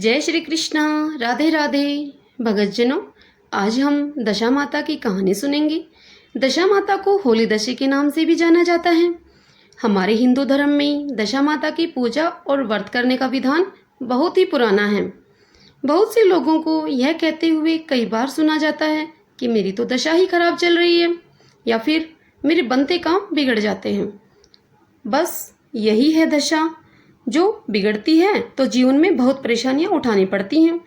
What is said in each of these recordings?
जय श्री कृष्णा। राधे राधे। भगतजनों, आज हम दशा माता की कहानी सुनेंगे। दशा माता को होली दशी के नाम से भी जाना जाता है। हमारे हिंदू धर्म में दशा माता की पूजा और व्रत करने का विधान बहुत ही पुराना है। बहुत से लोगों को यह कहते हुए कई बार सुना जाता है कि मेरी तो दशा ही खराब चल रही है या फिर मेरे बनते काम बिगड़ जाते हैं। बस यही है दशा, जो बिगड़ती है तो जीवन में बहुत परेशानियां उठानी पड़ती हैं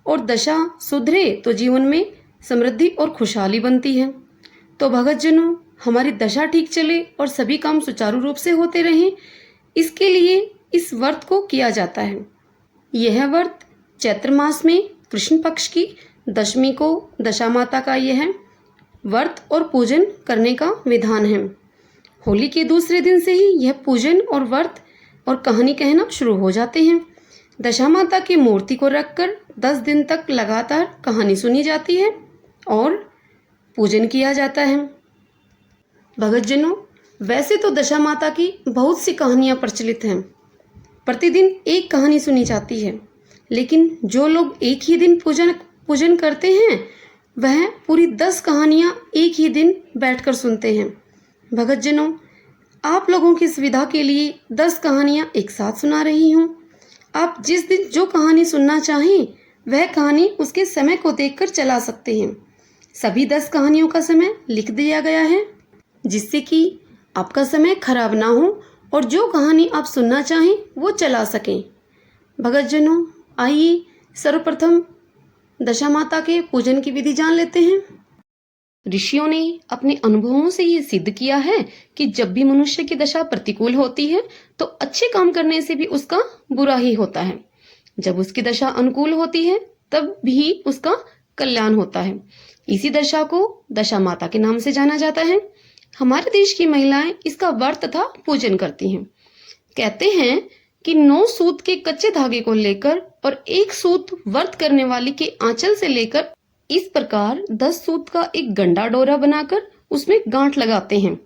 और दशा सुधरे तो जीवन में समृद्धि और खुशहाली बनती है। तो भगतजनों, हमारी दशा ठीक चले और सभी काम सुचारू रूप से होते रहें, इसके लिए इस व्रत को किया जाता है। यह व्रत चैत्र मास में कृष्ण पक्ष की दशमी को दशा माता का यह व्रत और पूजन करने का विधान है। होली के दूसरे दिन से ही यह पूजन और व्रत और कहानी कहना शुरू हो जाते हैं। दशा माता की मूर्ति को रखकर 10 दिन तक लगातार कहानी सुनी जाती है और पूजन किया जाता है। भगतजनों, वैसे तो दशा माता की बहुत सी कहानियां प्रचलित हैं। प्रतिदिन एक कहानी सुनी जाती है, लेकिन जो लोग एक ही दिन पूजन करते हैं वह पूरी 10 कहानियां एक ही दिन बैठकर सुनते हैं। भगतजनों, आप लोगों की सुविधा के लिए 10 कहानियां एक साथ सुना रही हूँ। आप जिस दिन जो कहानी सुनना चाहें वह कहानी उसके समय को देखकर चला सकते हैं। सभी 10 कहानियों का समय लिख दिया गया है, जिससे कि आपका समय खराब ना हो और जो कहानी आप सुनना चाहें वो चला सकें। भगतजनों, आइए सर्वप्रथम दशा माता के पूजन की विधि जान लेते हैं। ऋषियों ने अपने अनुभवों से ये सिद्ध किया है कि जब भी मनुष्य की दशा प्रतिकूल होती है तो अच्छे काम करने से भी उसका बुरा ही होता है। जब उसकी दशा अनुकूल होती है तब भी उसका कल्याण होता है। इसी दशा को दशा माता के नाम से जाना जाता है। हमारे देश की महिलाएं इसका व्रत तथा पूजन करती हैं। कहते हैं कि 9 सूत के कच्चे धागे को लेकर और 1 सूत व्रत करने वाली के आंचल से लेकर इस प्रकार 10 सूत का एक गंडा डोरा बनाकर उसमें गांठ लगाते हैं।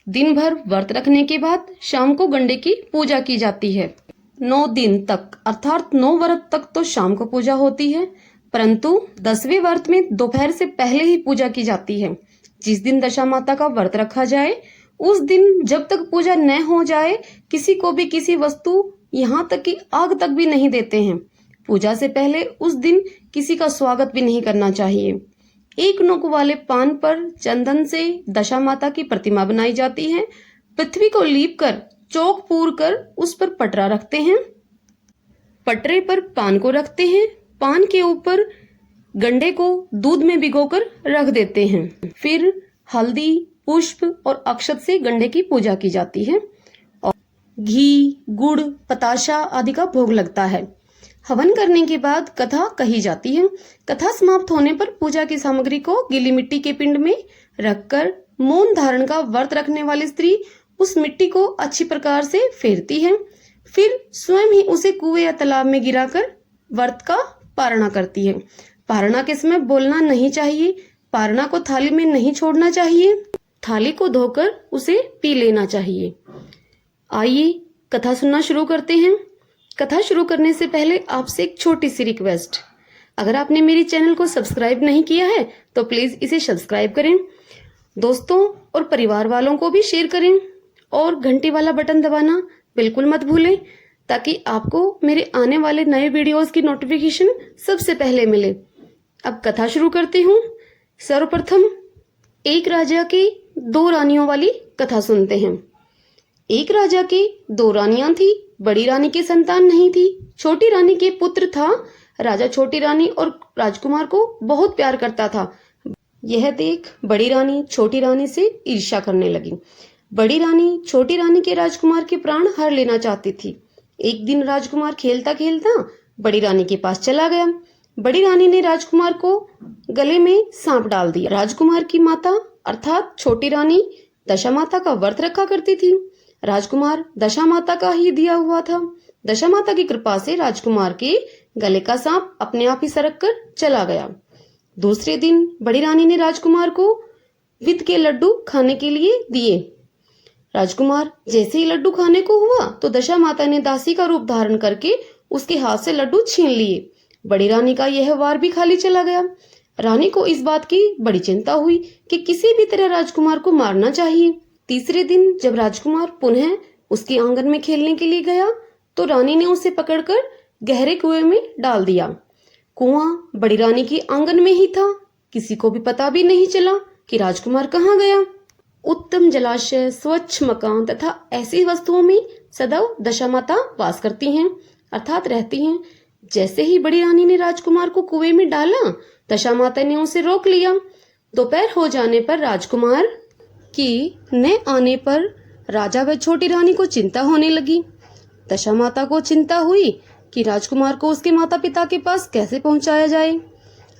दिन भर व्रत रखने के बाद शाम को गंडे की पूजा की जाती है। 9 दिन तक अर्थात 9 व्रत तक तो शाम को पूजा होती है, परंतु 10वें व्रत में दोपहर से पहले ही पूजा की जाती है। जिस दिन दशा माता का व्रत रखा जाए उस दिन जब तक पूजा न हो जाए किसी को भी किसी वस्तु, यहाँ तक कि आग तक भी नहीं देते हैं। पूजा से पहले उस दिन किसी का स्वागत भी नहीं करना चाहिए। 1 नोक वाले पान पर चंदन से दशा माता की प्रतिमा बनाई जाती है। पृथ्वी को लीप कर चौक पूर कर उस पर पटरा रखते हैं। पटरे पर पान को रखते हैं। पान के ऊपर गंडे को दूध में भिगोकर रख देते हैं। फिर हल्दी, पुष्प और अक्षत से गंडे की पूजा की जाती है और घी, गुड़, पताशा आदि का भोग लगता है। हवन करने के बाद कथा कही जाती है। कथा समाप्त होने पर पूजा की सामग्री को गीली मिट्टी के पिंड में रखकर मौन धारण का व्रत रखने वाली स्त्री उस मिट्टी को अच्छी प्रकार से फेरती है। फिर स्वयं ही उसे कुएं या तालाब में गिराकर व्रत का पारणा करती है। पारणा के समय बोलना नहीं चाहिए। पारणा को थाली में नहीं छोड़ना चाहिए। थाली को धोकर उसे पी लेना चाहिए। आइए कथा सुनना शुरू करते हैं। कथा शुरू करने से पहले आपसे एक छोटी सी रिक्वेस्ट, अगर आपने मेरी चैनल को सब्सक्राइब नहीं किया है तो प्लीज इसे सब्सक्राइब करें। दोस्तों और परिवार वालों को भी शेयर करें और घंटी वाला बटन दबाना बिल्कुल मत भूलें, ताकि आपको मेरे आने वाले नए वीडियोस की नोटिफिकेशन सबसे पहले मिले। अब कथा शुरू करती हूँ। सर्वप्रथम एक राजा की 2 रानियों वाली कथा सुनते हैं। एक राजा की 2 रानियां थी। बड़ी रानी की संतान नहीं थी। छोटी रानी के पुत्र था। राजा छोटी रानी और राजकुमार को बहुत प्यार करता था। यह देख बड़ी रानी छोटी रानी से ईर्ष्या करने लगी। बड़ी रानी छोटी रानी के राजकुमार के प्राण हर लेना चाहती थी। एक दिन राजकुमार खेलता खेलता बड़ी रानी के पास चला गया। बड़ी रानी ने राजकुमार को गले में सांप डाल दिया। राजकुमार की माता अर्थात छोटी रानी दशा माता का व्रत रखा करती थी। राजकुमार दशा माता का ही दिया हुआ था। दशा माता की कृपा से राजकुमार के गले का सांप अपने आप ही सरक कर चला गया। दूसरे दिन बड़ी रानी ने राजकुमार को विद के लड्डू खाने के लिए दिए। राजकुमार जैसे ही लड्डू खाने को हुआ तो दशा माता ने दासी का रूप धारण करके उसके हाथ से लड्डू छीन लिए। बड़ी रानी का यह वार भी खाली चला गया। रानी को इस बात की बड़ी चिंता हुई कि किसी भी तरह राजकुमार को मारना चाहिए। तीसरे दिन जब राजकुमार पुनः उसके आंगन में खेलने के लिए गया तो रानी ने उसे पकड़कर गहरे कुएं में डाल दिया। कुआं बड़ी रानी के आंगन में ही था। किसी को भी पता भी नहीं चला कि राजकुमार कहाँ गया। उत्तम जलाशय, स्वच्छ मकान तथा ऐसी वस्तुओं में सदैव दशामाता वास करती हैं, अर्थात रहती हैं। जैसे ही बड़ी रानी ने राजकुमार को कुएं में डाला, दशामाता ने उसे रोक लिया। दोपहर हो जाने पर राजकुमार की न आने पर राजा व छोटी रानी को चिंता होने लगी। दशामाता को चिंता हुई कि राजकुमार को उसके माता पिता के पास कैसे पहुंचाया जाए।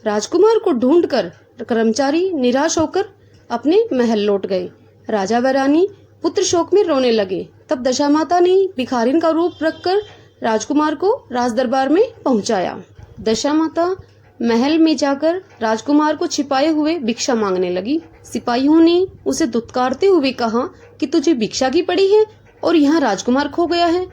राजकुमार को ढूंढकर कर्मचारी निराश होकर अपने महल लौट गए। राजा व रानी पुत्र शोक में रोने लगे। तब दशामाता ने भिखारिन का रूप रखकर राजकुमार को राज दरबार में पहुंचाया। दशामाता महल में जाकर राजकुमार को छिपाए हुए भिक्षा मांगने लगी। सिपाहियों ने उसे दुत्कारते हुए कहा कि तुझे भिक्षा की पड़ी है और यहाँ राजकुमार खो गया है।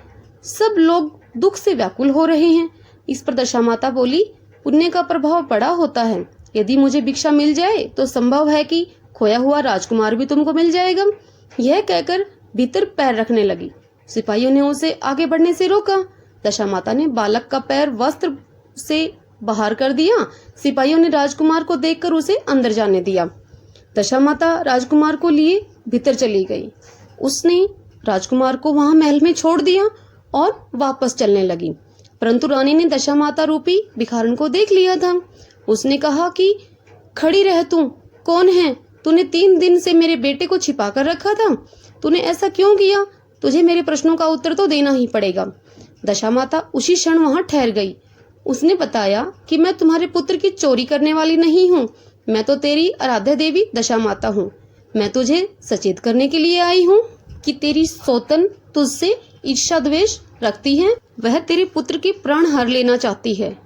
सब लोग दुख से व्याकुल हो रहे हैं। इस पर दशामाता बोली, पुण्य का प्रभाव बड़ा होता है। यदि मुझे भिक्षा मिल जाए तो संभव है कि खोया हुआ राजकुमार भी तुमको मिल जाएगा। यह कहकर भीतर पैर रखने लगी। सिपाहियों ने उसे आगे बढ़ने से रोका। दशामाता ने बालक का पैर वस्त्र से बाहर कर दिया। सिपाहियों ने राजकुमार को देखकर उसे अंदर जाने दिया। दशामाता राजकुमार को लिए भीतर चली गई। उसने राजकुमार को वहां महल में छोड़ दिया और वापस चलने लगी। परंतु रानी ने दशामाता रूपी भिखारन को देख लिया था। उसने कहा कि खड़ी रह, तू कौन है? तूने 3 दिन से मेरे बेटे को छिपा कर रखा था। तूने ऐसा क्यों किया? तुझे मेरे प्रश्नों का उत्तर तो देना ही पड़ेगा। दशामाता उसी क्षण वहां ठहर गई। उसने बताया कि मैं तुम्हारे पुत्र की चोरी करने वाली नहीं हूँ। मैं तो तेरी आराध्य देवी दशामाता हूँ। मैं तुझे सचेत करने के लिए आई हूँ कि तेरी सौतन तुझसे ईर्ष्या द्वेष रखती है। वह तेरे पुत्र के प्राण हर लेना चाहती है।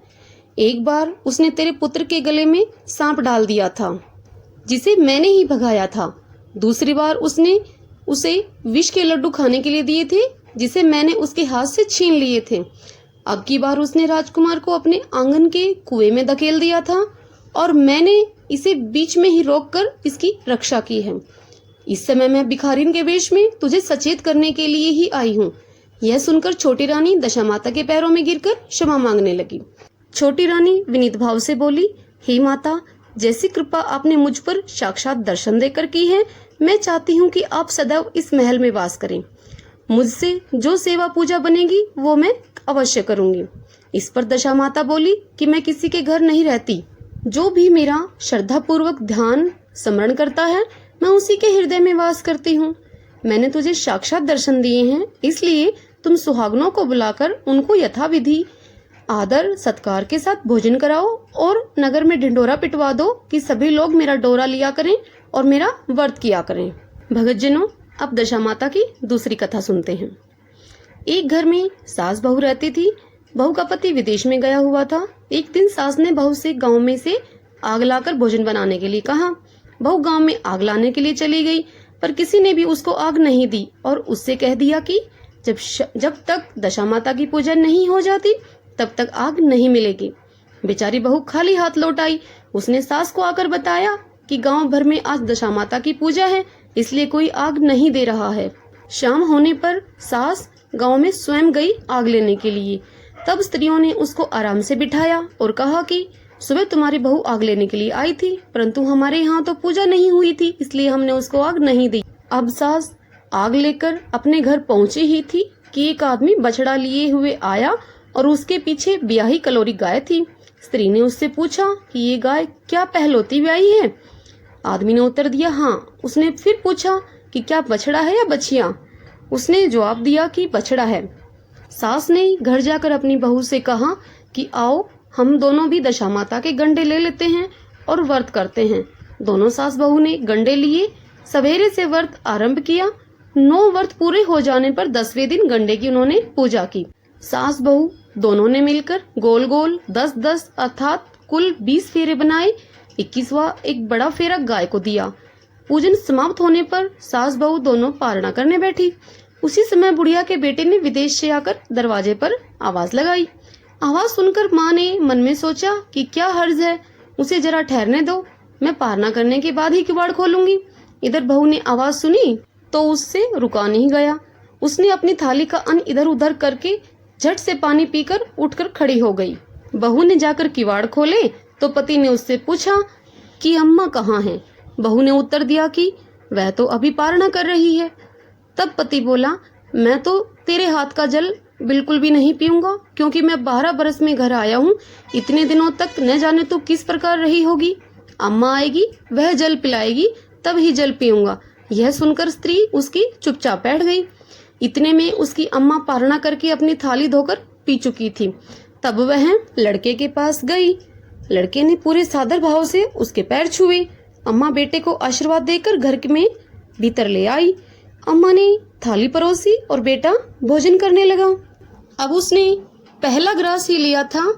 एक बार उसने तेरे पुत्र के गले में सांप डाल दिया था, जिसे मैंने ही भगाया था। दूसरी बार उसने उसे विष के लड्डू खाने के लिए दिए थे, जिसे मैंने उसके हाथ से छीन लिए थे। अब की बार उसने राजकुमार को अपने आंगन के कुएं में धकेल दिया था और मैंने इसे बीच में ही रोककर इसकी रक्षा की है। इस समय मैं भिखारिन के वेश में तुझे सचेत करने के लिए ही आई हूँ। यह सुनकर छोटी रानी दशामाता के पैरों में गिरकर क्षमा मांगने लगी। छोटी रानी विनीत भाव से बोली, हे माता, जैसी कृपा आपने मुझ पर साक्षात दर्शन देकर की है, मैं चाहती हूँ कि आप सदैव इस महल में वास करें। मुझसे जो सेवा पूजा बनेगी वो मैं अवश्य करूंगी। इस पर दशामाता बोली कि मैं किसी के घर नहीं रहती। जो भी मेरा श्रद्धा पूर्वक ध्यान स्मरण करता है, मैं उसी के हृदय में वास करती हूँ। मैंने तुझे साक्षात दर्शन दिए हैं, इसलिए तुम सुहागनों को बुलाकर उनको यथाविधि आदर सत्कार के साथ भोजन कराओ और नगर में ढिंढोरा पिटवा दो कि सभी लोग मेरा डोरा लिया करें और मेरा व्रत किया करें। भगतजनों, अब दशामाता की दूसरी कथा सुनते हैं। एक घर में सास बहू रहती थी। बहू का पति विदेश में गया हुआ था। एक दिन सास ने बहू से गांव में से आग लाकर भोजन बनाने के लिए कहा। बहू गांव में आग लाने के लिए चली गई, पर किसी ने भी उसको आग नहीं दी और उससे कह दिया कि जब तक दशामाता की पूजा नहीं हो जाती तब तक आग नहीं मिलेगी। बेचारी बहू खाली हाथ लौट आई। उसने सास को आकर बताया कि गांव भर में आज दशामाता की पूजा है, इसलिए कोई आग नहीं दे रहा है। शाम होने पर सास गांव में स्वयं गई आग लेने के लिए। तब स्त्रियों ने उसको आराम से बिठाया और कहा कि सुबह तुम्हारी बहू आग लेने के लिए आई थी, परंतु हमारे यहाँ तो पूजा नहीं हुई थी, इसलिए हमने उसको आग नहीं दी। अब सास आग लेकर अपने घर पहुंची ही थी कि एक आदमी बछड़ा लिए हुए आया और उसके पीछे ब्याही कलोरी गाय थी। स्त्री ने उससे पूछा कि ये गाय क्या पहलोती ब्याही है? आदमी ने उत्तर दिया, हाँ। उसने फिर पूछा कि क्या बछड़ा है या बछिया? उसने जवाब दिया कि बछड़ा है। सास ने घर जाकर अपनी बहू से कहा कि आओ हम दोनों भी दशामाता के गंडे ले लेते हैं और व्रत करते हैं। दोनों सास बहू ने गंडे लिए। सवेरे से व्रत आरंभ किया। 9 व्रत पूरे हो जाने पर 10वें दिन गंडे की उन्होंने पूजा की। सास बहू दोनों ने मिलकर गोल गोल 10-10 अर्थात कुल 20 फेरे बनाए। 21वां एक बड़ा फेरा गाय को दिया। पूजन समाप्त होने पर सास बहू दोनों पारणा करने बैठी। उसी समय बुढ़िया के बेटे ने विदेश से आकर दरवाजे पर आवाज लगाई। आवाज सुनकर माँ ने मन में सोचा कि क्या हर्ज है, उसे जरा ठहरने दो, मैं पारना करने के बाद ही किवाड़ खोलूंगी। इधर बहू ने आवाज सुनी तो उससे रुका नहीं गया। उसने अपनी थाली का अन्न इधर उधर करके झट से पानी पीकर उठकर खड़ी हो गई। बहू ने जाकर किवाड़ खोले तो पति ने उससे पूछा कि अम्मा कहाँ हैं। बहू ने उत्तर दिया कि वह तो अभी पारना कर रही है। तब पति बोला, मैं तो तेरे हाथ का जल बिल्कुल भी नहीं पीऊंगा, क्योंकि मैं 12 बरस में घर आया हूँ। इतने दिनों तक न जाने तो किस प्रकार रही होगी। अम्मा आएगी, वह जल पिलाएगी, तब ही जल पीऊंगा। यह सुनकर स्त्री उसकी चुपचाप बैठ गई। इतने में उसकी अम्मा पारना करके अपनी थाली धोकर पी चुकी थी। तब वह लड़के के पास गई। लड़के ने पूरे सादर भाव से उसके पैर छुए। अम्मा बेटे को आशीर्वाद देकर घर में भीतर ले आई। अम्मा ने थाली परोसी और बेटा भोजन करने लगा। अब उसने पहला ग्रास ही लिया था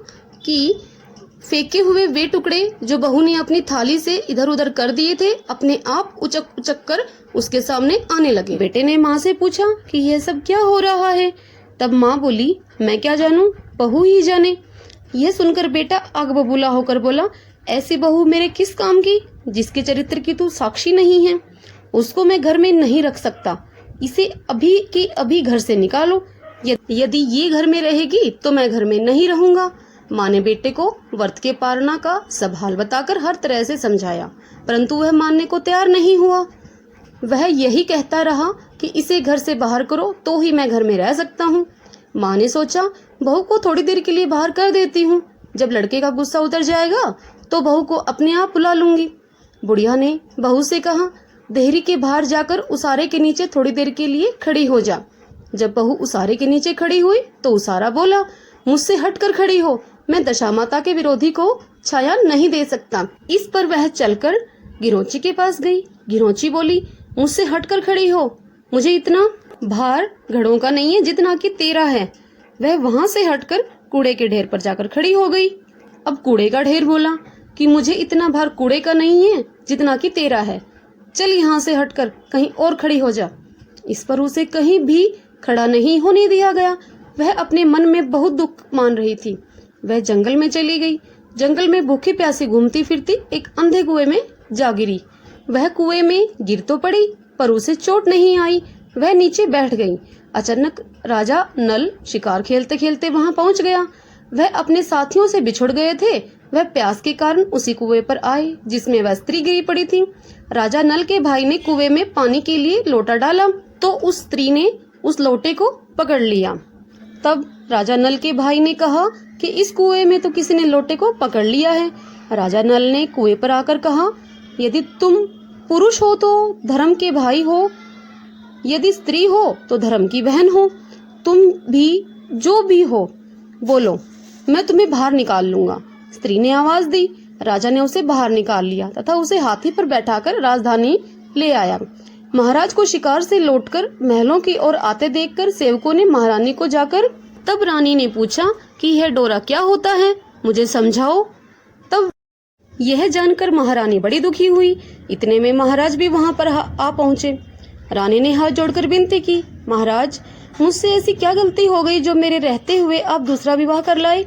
कि फेंके हुए वे टुकड़े जो बहू ने अपनी थाली से इधर उधर कर दिए थे, अपने आप उचक उचक कर उसके सामने आने लगे। बेटे ने माँ से पूछा कि यह सब क्या हो रहा है। तब माँ बोली, मैं क्या जानूं, बहू ही जाने। यह सुनकर बेटा आग बबूला होकर बोला, ऐसी बहू मेरे किस काम की, जिसके चरित्र की तू साक्षी नहीं है। उसको मैं घर में नहीं रख सकता। इसे अभी के अभी घर से निकालो। यदि ये घर में रहेगी तो मैं घर में नहीं रहूंगा। माँ ने बेटे को व्रत के पारना का सब हाल बताकर हर तरह से समझाया, परंतु वह मानने को तैयार नहीं हुआ। वह यही कहता रहा कि इसे घर से बाहर करो तो ही मैं घर में रह सकता हूँ। माँ ने सोचा, बहू को थोड़ी देर के लिए बाहर कर देती हूँ, जब लड़के का गुस्सा उतर जाएगा तो बहू को अपने आप बुला लूंगी। बुढ़िया ने बहू से कहा, देहरी के बाहर जाकर उसारे के नीचे थोड़ी देर के लिए खड़ी हो जा। जब बहू उसारे के नीचे खड़ी हुई तो उसारा बोला, मुझसे हटकर खड़ी हो, मैं दशा माता के विरोधी को छाया नहीं दे सकता। इस पर वह चलकर गिरोची के पास गई। गिरोची बोली, मुझसे हटकर खड़ी हो, मुझे इतना भार घड़ों का नहीं है जितना कि तेरा है। वह वहां से हटकर कूड़े के ढेर पर जाकर खड़ी हो गई। अब कूड़े का ढेर बोला कि मुझे इतना भार कूड़े का नहीं है जितना कि तेरा है, चल यहाँ से हटकर कहीं और खड़ी हो जा। इस पर उसे कहीं भी खड़ा नहीं होने दिया गया। वह अपने मन में बहुत दुख मान रही थी। वह जंगल में चली गई। जंगल में भूखी प्यासी घूमती फिरती एक अंधे कुएं में जा गिरी। वह कुएं में गिर तो पड़ी, पर उसे चोट नहीं आई। वह नीचे बैठ गई। अचानक राजा नल शिकार खेलते खेलते वहां पहुंच गया। वह अपने साथियों से बिछुड़ गए थे। वह प्यास के कारण उसी कुएं पर आए जिसमें वह स्त्री गिरी पड़ी थी। राजा नल के भाई ने कुएं में पानी के लिए लोटा डाला तो उस स्त्री ने उस लोटे को पकड़ लिया। तब राजा नल के भाई ने कहा कि इस कुएं में तो किसी ने लोटे को पकड़ लिया है। राजा नल ने कुएं पर आकर कहा, यदि तुम पुरुष हो तो धर्म के भाई हो, यदि स्त्री हो तो धर्म की बहन हो। तुम भी जो भी हो बोलो, मैं तुम्हें बाहर निकाल लूंगा। स्त्री ने आवाज दी। राजा ने उसे बाहर निकाल लिया तथा उसे हाथी पर बैठाकर राजधानी ले आया। महाराज को शिकार से लौटकर महलों की ओर आते देखकर सेवकों ने महारानी को जाकर, तब रानी ने पूछा कि यह डोरा क्या होता है, मुझे समझाओ। तब यह जानकर महारानी बड़ी दुखी हुई। इतने में महाराज भी वहां पर आ पहुंचे। रानी ने हाथ जोड़कर विनती की, महाराज मुझसे ऐसी क्या गलती हो गई जो मेरे रहते हुए आप दूसरा विवाह कर लाए।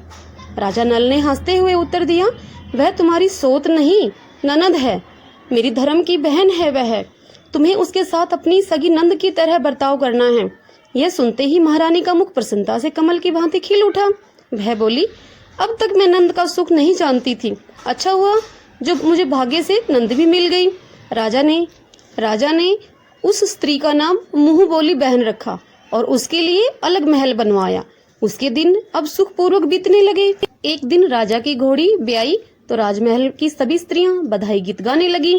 राजा नल ने हंसते हुए उत्तर दिया, वह तुम्हारी सोत नहीं ननद है, मेरी धर्म की बहन है वह। तुम्हें उसके साथ अपनी सगी नंद की तरह बर्ताव करना है। यह सुनते ही महारानी का मुख प्रसन्नता से कमल की भांति खिल उठा। वह बोली, अब तक मैं नंद का सुख नहीं जानती थी, अच्छा हुआ जो मुझे भाग्य से नंद भी मिल गई। राजा ने उस स्त्री का नाम मुंह बोली बहन रखा और उसके लिए अलग महल बनवाया। उसके दिन अब सुख पूर्वक बीतने लगे। एक दिन राजा की घोड़ी ब्याई तो राजमहल की सभी स्त्रियां बधाई गीत गाने लगी।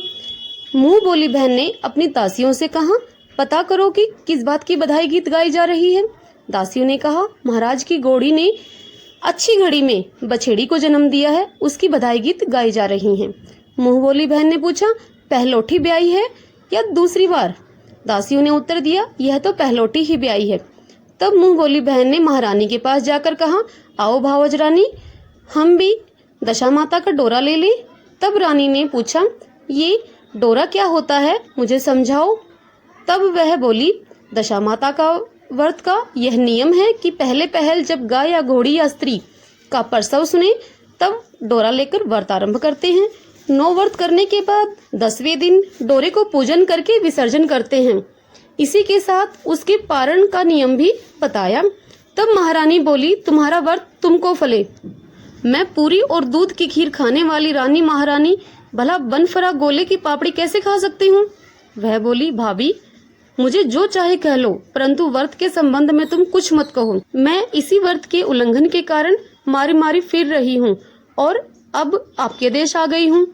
मुंह बोली बहन ने अपनी दासियों से कहा, पता करो कि किस बात की बधाई गीत गाई जा रही है। दासियों ने कहा, महाराज की घोड़ी ने अच्छी घड़ी में बछेड़ी को जन्म दिया है, उसकी बधाई गीत गाई जा रही हैं। मुंह बोली बहन ने पूछा, पहलौठी ब्याई है या दूसरी बार। दासियों ने उत्तर दिया, यह तो पहलौठी ही ब्याई है। तब मुंह बोली बहन ने महारानी के पास जाकर कहा, आओ भावज रानी, हम भी दशा माता का डोरा ले लें। तब रानी ने पूछा, ये डोरा क्या होता है, मुझे समझाओ। तब वह बोली, दशा माता का व्रत का यह नियम है कि पहले पहल जब गाय या घोड़ी या स्त्री का प्रसव सुने तब डोरा लेकर व्रत आरंभ करते हैं। 9 व्रत करने के बाद 10वें दिन डोरे को पूजन करके विसर्जन करते हैं। इसी के साथ उसके पारण का नियम भी बताया। तब महारानी बोली, तुम्हारा व्रत तुमको फले। मैं पूरी और दूध की खीर खाने वाली रानी महारानी भला बनफरा गोले की पापड़ी कैसे खा सकती हूँ? वह बोली, भाभी मुझे जो चाहे कह लो, परंतु व्रत के संबंध में तुम कुछ मत कहो। मैं इसी व्रत के उल्लंघन के कारण मारी मारी फिर रही हूँ और अब आपके देश आ गई हूँ।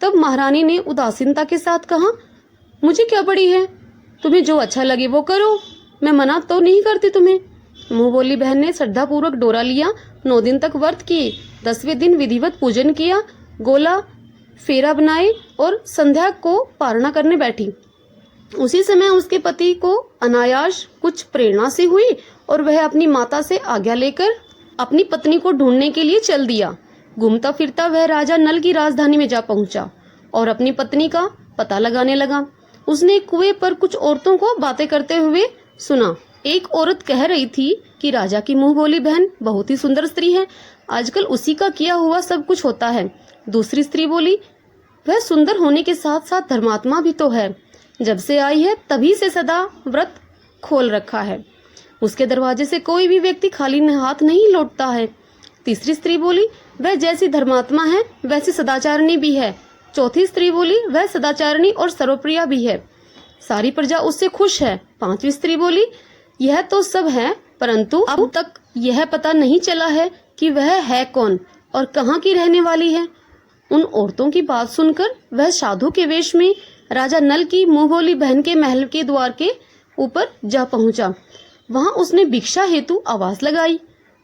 तब महारानी ने उदासीनता के साथ कहा, मुझे क्या पड़ी है, तुम्हें जो अच्छा लगे वो करो, मैं मना तो नहीं करती तुम्हें। मुँह बोली बहन ने श्रद्धा पूर्वक डोरा लिया, 9 दिन तक व्रत किए, 10वें दिन विधिवत पूजन किया, गोला फेरा बनाए और संध्या को पारणा करने बैठी। उसी समय उसके पति को अनायास कुछ प्रेरणा सी हुई और वह अपनी माता से आज्ञा लेकर अपनी पत्नी को ढूंढने के लिए चल दिया। घूमता फिरता वह राजा नल की राजधानी में जा पहुंचा और अपनी पत्नी का पता लगाने लगा। उसने कुएं पर कुछ औरतों को बातें करते हुए सुना। एक औरत कह रही थी कि राजा की मुंह बोली बहन बहुत ही सुंदर स्त्री है, आजकल उसी का किया हुआ सब कुछ होता है। दूसरी स्त्री बोली, वह सुंदर होने के साथ साथ धर्मात्मा भी तो है, जब से आई है तभी से सदा व्रत खोल रखा है, उसके दरवाजे से कोई भी व्यक्ति खाली हाथ नहीं लौटता है। तीसरी स्त्री बोली, वह जैसी धर्मात्मा है वैसी सदाचारिणी भी है। चौथी स्त्री बोली, वह सदाचारिणी और सर्वप्रिया भी है, सारी प्रजा उससे खुश है। पांचवी स्त्री बोली, यह तो सब है, परंतु अब तक यह पता नहीं चला है कि वह है कौन और कहाँ की रहने वाली है। उन औरतों की बात सुनकर वह साधु के वेश में राजा नल की मुंहबोली बहन के महल के द्वार के ऊपर जा पहुंचा। वहां उसने भिक्षा हेतु आवाज लगाई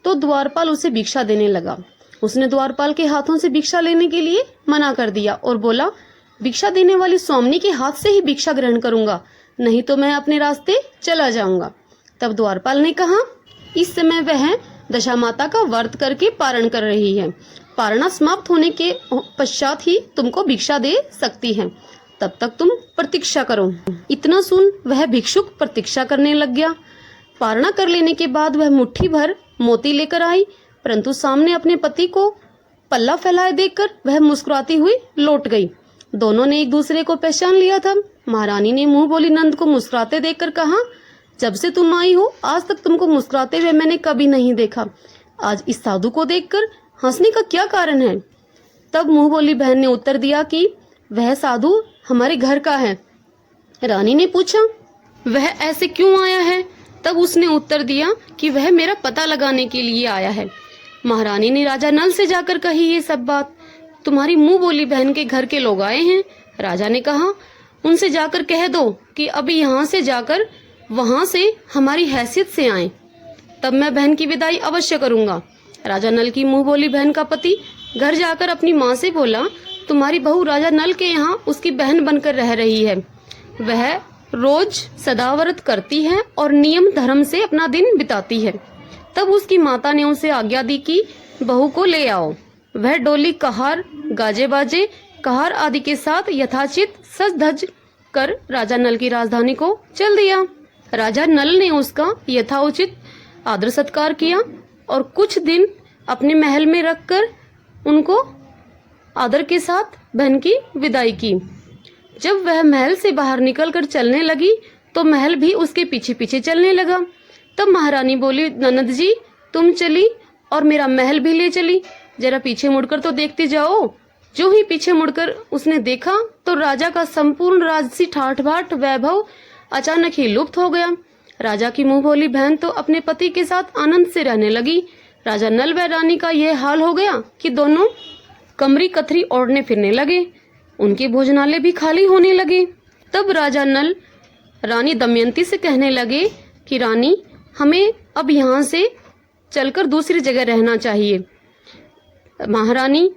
तो द्वारपाल उसे भिक्षा देने लगा। उसने द्वारपाल के हाथों से भिक्षा लेने के लिए मना कर दिया और बोला, भिक्षा देने वाली स्वामिनी के हाथ से ही भिक्षा ग्रहण करूंगा, नहीं तो मैं अपने रास्ते चला जाऊंगा। तब द्वारपाल ने कहा, इस समय वह दशा माता का व्रत करके पारण कर रही है, पारणा समाप्त होने के पश्चात ही तुमको भिक्षा दे सकती है, तब तक तुम प्रतीक्षा करो। इतना सुन वह भिक्षुक प्रतीक्षा करने लग गया। पारणा कर लेने के बाद वह मुट्ठी भर मोती लेकर आई, परंतु सामने अपने पति को पल्ला फैलाए देखकर वह मुस्कुराती हुई लौट गई। दोनों ने एक दूसरे को पहचान लिया था। महारानी ने मुंह बोली नंद को मुस्कुराते देखकर कहा, जब से तुम आई हो आज तक तुमको मुस्कुराते हुए मैंने कभी नहीं देखा, आज इस साधु को देखकर हंसने का क्या कारण है? तब मुंह बोली बहन ने उत्तर दिया कि वह साधु हमारे घर का है। रानी ने पूछा, वह ऐसे क्यों आया है? तब उसने उत्तर दिया कि वह मेरा पता लगाने के लिए आया है। महारानी ने राजा नल से जाकर कही ये सब बात, तुम्हारी मुंह बोली बहन के घर के लोग आए हैं। राजा ने कहा, उनसे जाकर कह दो कि अभी यहाँ से जाकर वहां से हमारी हैसियत से आए, तब मैं बहन की विदाई अवश्य करूंगा। राजा नल की मुंह बोली बहन का पति घर जाकर अपनी माँ से बोला, तुम्हारी बहू राजा नल के यहाँ उसकी बहन बनकर रह रही है, वह रोज सदाव्रत करती है और नियम धर्म से अपना दिन बिताती है। तब उसकी माता ने उसे आज्ञा दी कि बहू को ले आओ। वह डोली कहार गाजे बाजे कहार आदि के साथ यथाचित सज धज कर राजा नल की राजधानी को चल दिया। राजा नल ने उसका यथाउचित आदर सत्कार किया और कुछ दिन अपने महल में रखकर उनको आदर के साथ बहन की विदाई की। जब वह महल से बाहर निकलकर चलने लगी तो महल भी उसके पीछे पीछे चलने लगा। तब महारानी बोली, ननद जी तुम चली और मेरा महल भी ले चली, जरा पीछे मुड़कर तो देखती जाओ। जो ही पीछे मुड़कर उसने देखा तो राजा का संपूर्ण राजसी ठाठ बाट वैभव अचानक ही लुप्त हो गया। राजा की मुंह बोली बहन तो अपने पति के साथ आनंद से रहने लगी। राजा नल व रानी का यह हाल हो गया कि दोनों कमरी कथरी ओढ़ने फिरने लगे, उनके भोजनालय भी खाली होने लगे। तब राजा नल रानी दमयंती से कहने लगे कि रानी हमें अब यहाँ से चलकर दूसरी जगह रहना चाहिए। महारानी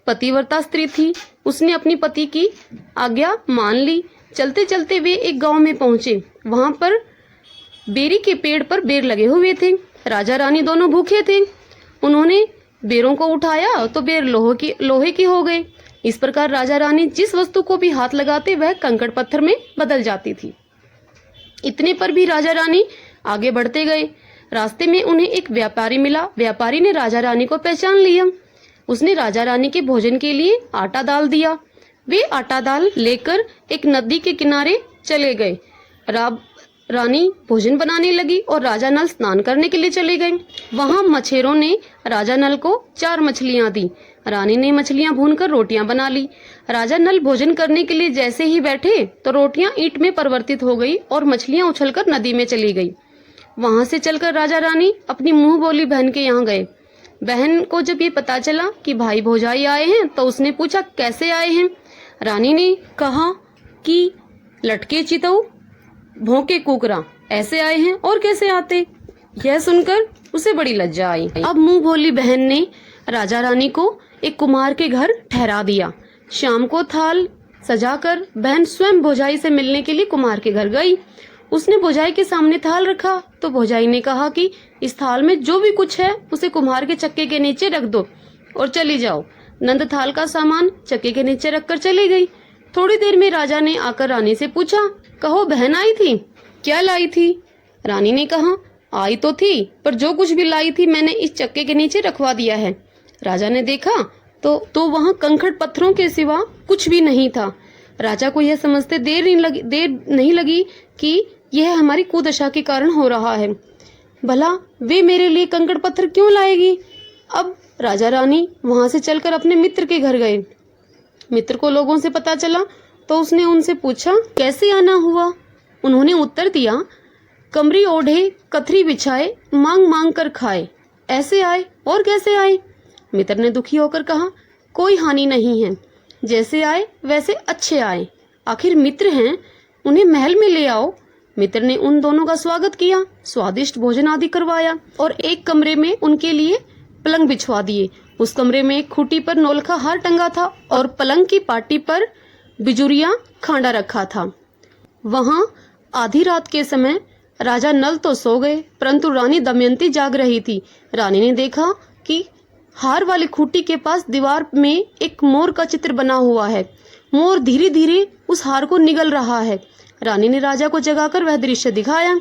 पतिव्रता स्त्री थी, उसने अपनी पति की आज्ञा मान ली। चलते चलते वे एक गांव में पहुंचे। वहां पर बेरी के पेड़ पर बेर लगे हुए थे। राजा रानी दोनों भूखे थे। उन्होंने बेरों को उठाया तो बेर लोहे की हो गए। इस प्रकार राजा रानी जिस वस्तु को भी हाथ लगाते वह कंकड़ पत्थर में बदल जाती थी। इतने पर भी राजा रानी आगे बढ़ते गए। रास्ते में उन्हें एक व्यापारी मिला। व्यापारी ने राजा रानी को पहचान लिया। उसने राजा रानी के भोजन के लिए आटा दाल दिया। वे आटा दाल लेकर एक नदी के किनारे चले गए। रानी भोजन बनाने लगी और राजा नल स्नान करने के लिए चले गए। वहां मछेरों ने राजा नल को 4 मछलियां दी। रानी ने मछलियां भूनकर रोटियां बना ली। राजा नल भोजन करने के लिए जैसे ही बैठे तो रोटियां ईंट में परिवर्तित हो गई और मछलियां उछलकर नदी में चली गई। वहां से चलकर राजा रानी अपनी मुंह बोली बहन के यहाँ गए। बहन को जब ये पता चला कि भाई भौजाई आए हैं तो उसने पूछा कैसे आए हैं। रानी ने कहा कि लटके चितऊ भौंके कुकरा ऐसे आए हैं और कैसे आते। यह सुनकर उसे बड़ी लज्जा आई। अब मुंह बोली बहन ने राजा रानी को एक कुम्हार के घर ठहरा दिया। शाम को थाल सजाकर बहन स्वयं भौजाई से मिलने के लिए कुम्हार के घर गई। उसने भौजाई के सामने थाल रखा तो भौजाई ने कहा कि इस थाल में जो भी कुछ है उसे कुम्हार के चक्के के नीचे रख दो और चली जाओ। नंद थाल का सामान चक्के के नीचे रखकर चली गई। थोड़ी देर में राजा ने आकर रानी से पूछा, कहो बहन आई थी, क्या लाई थी। रानी ने कहा, आई तो थी पर जो कुछ भी लाई थी मैंने इस चक्के के नीचे रखवा दिया है। राजा ने देखा तो वहाँ कंकड़ पत्थरों के सिवा कुछ भी नहीं था। राजा को यह समझते देर नहीं लगी कि यह हमारी कुदशा के कारण हो रहा है। भला वे मेरे लिए कंकड़ पत्थर क्यों लाएगी। अब राजा रानी वहां से चलकर अपने मित्र के घर गए। मित्र को लोगों से पता चला तो उसने उनसे पूछा, कैसे आना हुआ। उन्होंने उत्तर दिया, कमरी ओढ़े कथरी बिछाए मांग मांग कर खाए, ऐसे आए और कैसे आए। मित्र ने दुखी होकर कहा, कोई हानि नहीं है, जैसे आए वैसे अच्छे आए, आखिर मित्र हैं, उन्हें महल में ले आओ। मित्र ने उन दोनों का स्वागत किया, स्वादिष्ट भोजन आदि करवाया और एक कमरे में उनके लिए पलंग बिछवा दिए। उस कमरे में एक खूंटी पर नौलखा हार टंगा था और पलंग की पाटी पर बिजुरिया खांडा रखा था। वहां आधी रात के समय राजा नल तो सो गए परंतु रानी दमयंती जाग रही थी। रानी ने देखा कि हार वाली खूंटी के पास दीवार में एक मोर का चित्र बना हुआ है। मोर धीरे धीरे उस हार को निगल रहा है। रानी ने राजा को जगाकर वह दृश्य दिखाया।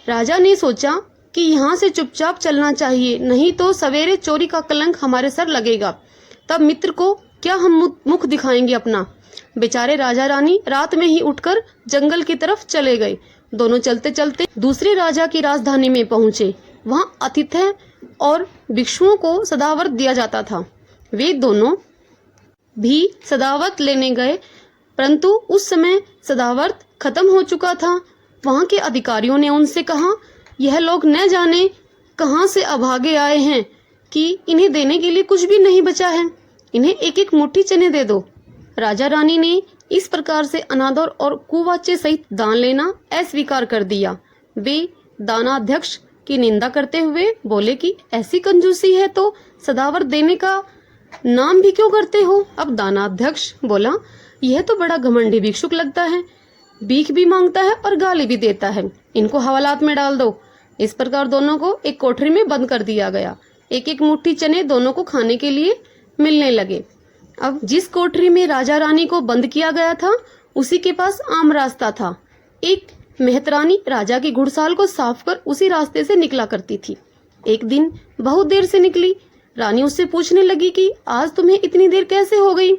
राजा ने सोचा कि यहाँ से चुपचाप चलना चाहिए, नहीं तो सवेरे चोरी का कलंक हमारे सर लगेगा। तब मित्र को क्या हम मुख दिखाएंगे अपना। बेचारे राजा रानी रात में ही उठकर जंगल की तरफ चले गए। दोनों चलते चलते दूसरे राजा की राजधानी में पहुंचे। वहाँ आतिथ्य और भिक्षुओं को सदावर्त दिया जाता था। वे दोनों भी सदावर्त लेने गए परंतु उस समय सदावर्त खत्म हो चुका था। वहाँ के अधिकारियों ने उनसे कहा, यह लोग न जाने कहाँ से अभागे आए हैं कि इन्हें देने के लिए कुछ भी नहीं बचा है, इन्हें एक एक मुट्ठी चने दे दो। राजा रानी ने इस प्रकार से अनादर और कुवाचे सहित दान लेना अस्वीकार कर दिया। वे दानाध्यक्ष की निंदा करते हुए बोले कि ऐसी कंजूसी है तो सदावर्त देने का नाम भी क्यों करते हो। अब दानाध्यक्ष बोला, यह तो बड़ा घमंडी भिक्षुक लगता है, भीख भी मांगता है और गाली भी देता है, इनको हवालात में डाल दो। इस प्रकार दोनों को एक कोठरी में बंद कर दिया गया। एक एक मुट्ठी चने दोनों को खाने के लिए मिलने लगे। अब जिस कोठरी में राजा रानी को बंद किया गया था उसी के पास आम रास्ता था। एक मेहतरानी राजा की घुड़साल को साफ कर उसी रास्ते से निकला करती थी। एक दिन बहुत देर से निकली। रानी उससे पूछने लगी कि आज तुम्हें इतनी देर कैसे हो गई।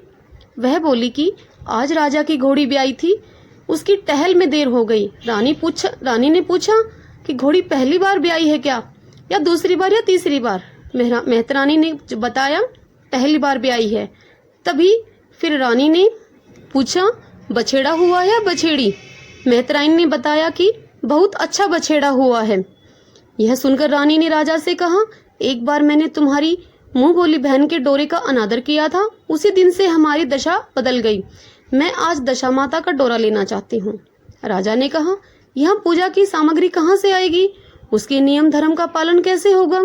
वह बोली कि आज राजा की घोड़ी ब्याई थी, उसकी टहल में देर हो गई। रानी ने पूछा कि घोड़ी पहली बार ब्याई है क्या, या दूसरी बार या तीसरी बार। मेहतरानी ने बताया पहली बार ब्याई है। तभी फिर रानी ने पूछा, बछेड़ा हुआ या बछेड़ी। मेहतरानी ने बताया कि बहुत अच्छा बछेड़ा हुआ है। यह सुनकर रानी ने राजा से कहा, एक बार मैंने तुम्हारी मुंह बोली बहन के डोरे का अनादर किया था, उसी दिन से हमारी दशा बदल गई। मैं आज दशा माता का डोरा लेना चाहती हूँ। राजा ने कहा, यहाँ पूजा की सामग्री कहाँ से आएगी, उसके नियम धर्म का पालन कैसे होगा।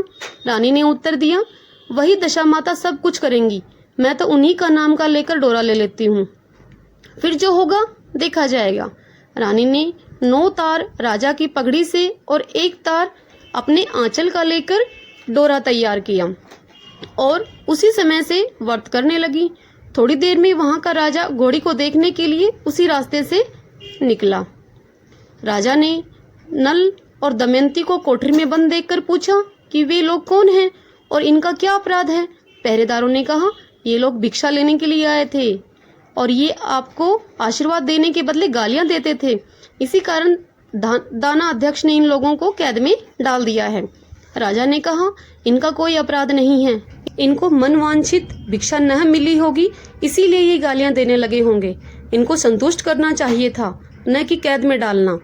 रानी ने उत्तर दिया, वही दशा माता सब कुछ करेंगी, मैं तो उन्हीं का नाम का लेकर डोरा ले लेती हूँ, फिर जो होगा देखा जाएगा। रानी ने 9 तार राजा की पगड़ी से और 1 तार अपने आंचल का लेकर डोरा तैयार किया और उसी समय से व्रत करने लगी। थोड़ी देर में वहां का राजा घोड़ी को देखने के लिए उसी रास्ते से निकला। राजा ने नल और दमयंती को कोठरी में बंद देखकर पूछा कि वे लोग कौन हैं और इनका क्या अपराध है। पहरेदारों ने कहा, ये लोग भिक्षा लेने के लिए आए थे और ये आपको आशीर्वाद देने के बदले गालियां देते थे। इसी कारण दाना अध्यक्ष ने इन लोगों को कैद में डाल दिया है। राजा ने कहा, इनका कोई अपराध नहीं है, इनको मनवांछित भिक्षा न मिली होगी, इसीलिए ये गालियां देने लगे होंगे। इनको संतुष्ट करना चाहिए था, न कि कैद में डालना।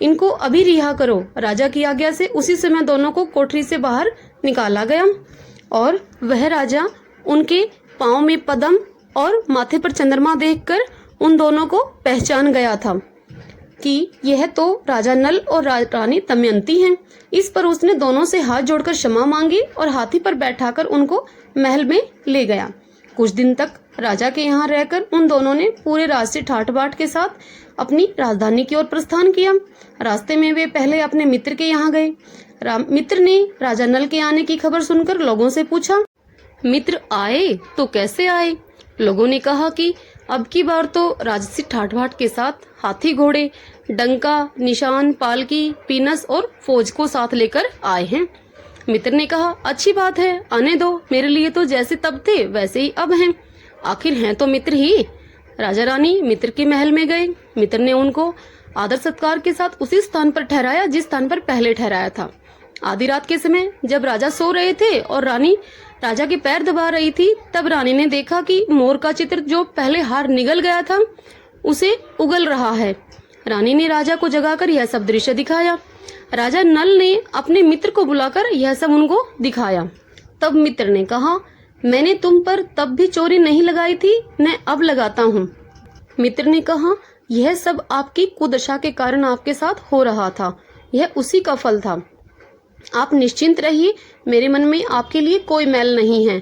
इनको अभी रिहा करो। राजा की आज्ञा से उसी समय दोनों को कोठरी से बाहर निकाला गया और वह राजा उनके पांव में पद्म और माथे पर चंद्रमा देखकर उन दोनों को पहचान गया था कि यह तो राजा नल और रानी दमयंती हैं। इस पर उसने दोनों से हाथ जोड़कर क्षमा मांगी और हाथी पर बैठाकर उनको महल में ले गया। कुछ दिन तक राजा के यहाँ रहकर उन दोनों ने पूरे राज से ठाट बाट के साथ अपनी राजधानी की ओर प्रस्थान किया। रास्ते में वे पहले अपने मित्र के यहाँ गए। मित्र ने राजा नल के आने की खबर सुनकर लोगों से पूछा, मित्र आए तो कैसे आए? लोगों ने कहा कि अब की बार तो राजसी ठाट बाट के साथ हाथी घोड़े, डंका, निशान, पालकी, पीनस और फौज को साथ लेकर आए हैं। मित्र ने कहा, अच्छी बात है, आने दो, मेरे लिए तो जैसे तब थे वैसे ही अब हैं। आखिर हैं तो मित्र ही। राजा रानी मित्र के महल में गए। मित्र ने उनको आदर सत्कार के साथ उसी स्थान पर ठहराया जिस स्थान पर पहले ठहराया था। आधी रात के समय जब राजा सो रहे थे और रानी राजा के पैर दबा रही थी, तब रानी ने देखा कि मोर का चित्र जो पहले हार निगल गया था उसे उगल रहा है। रानी ने राजा को जगाकर यह सब दृश्य दिखाया। राजा नल ने अपने मित्र को बुलाकर यह सब उनको दिखाया। तब मित्र ने कहा, मैंने तुम पर तब भी चोरी नहीं लगाई थी, मैं अब लगाता हूँ। मित्र ने कहा, यह सब आपकी कुदशा के कारण आपके साथ हो रहा था, यह उसी का फल था। आप निश्चिंत रहिए, मेरे मन में आपके लिए कोई मैल नहीं है।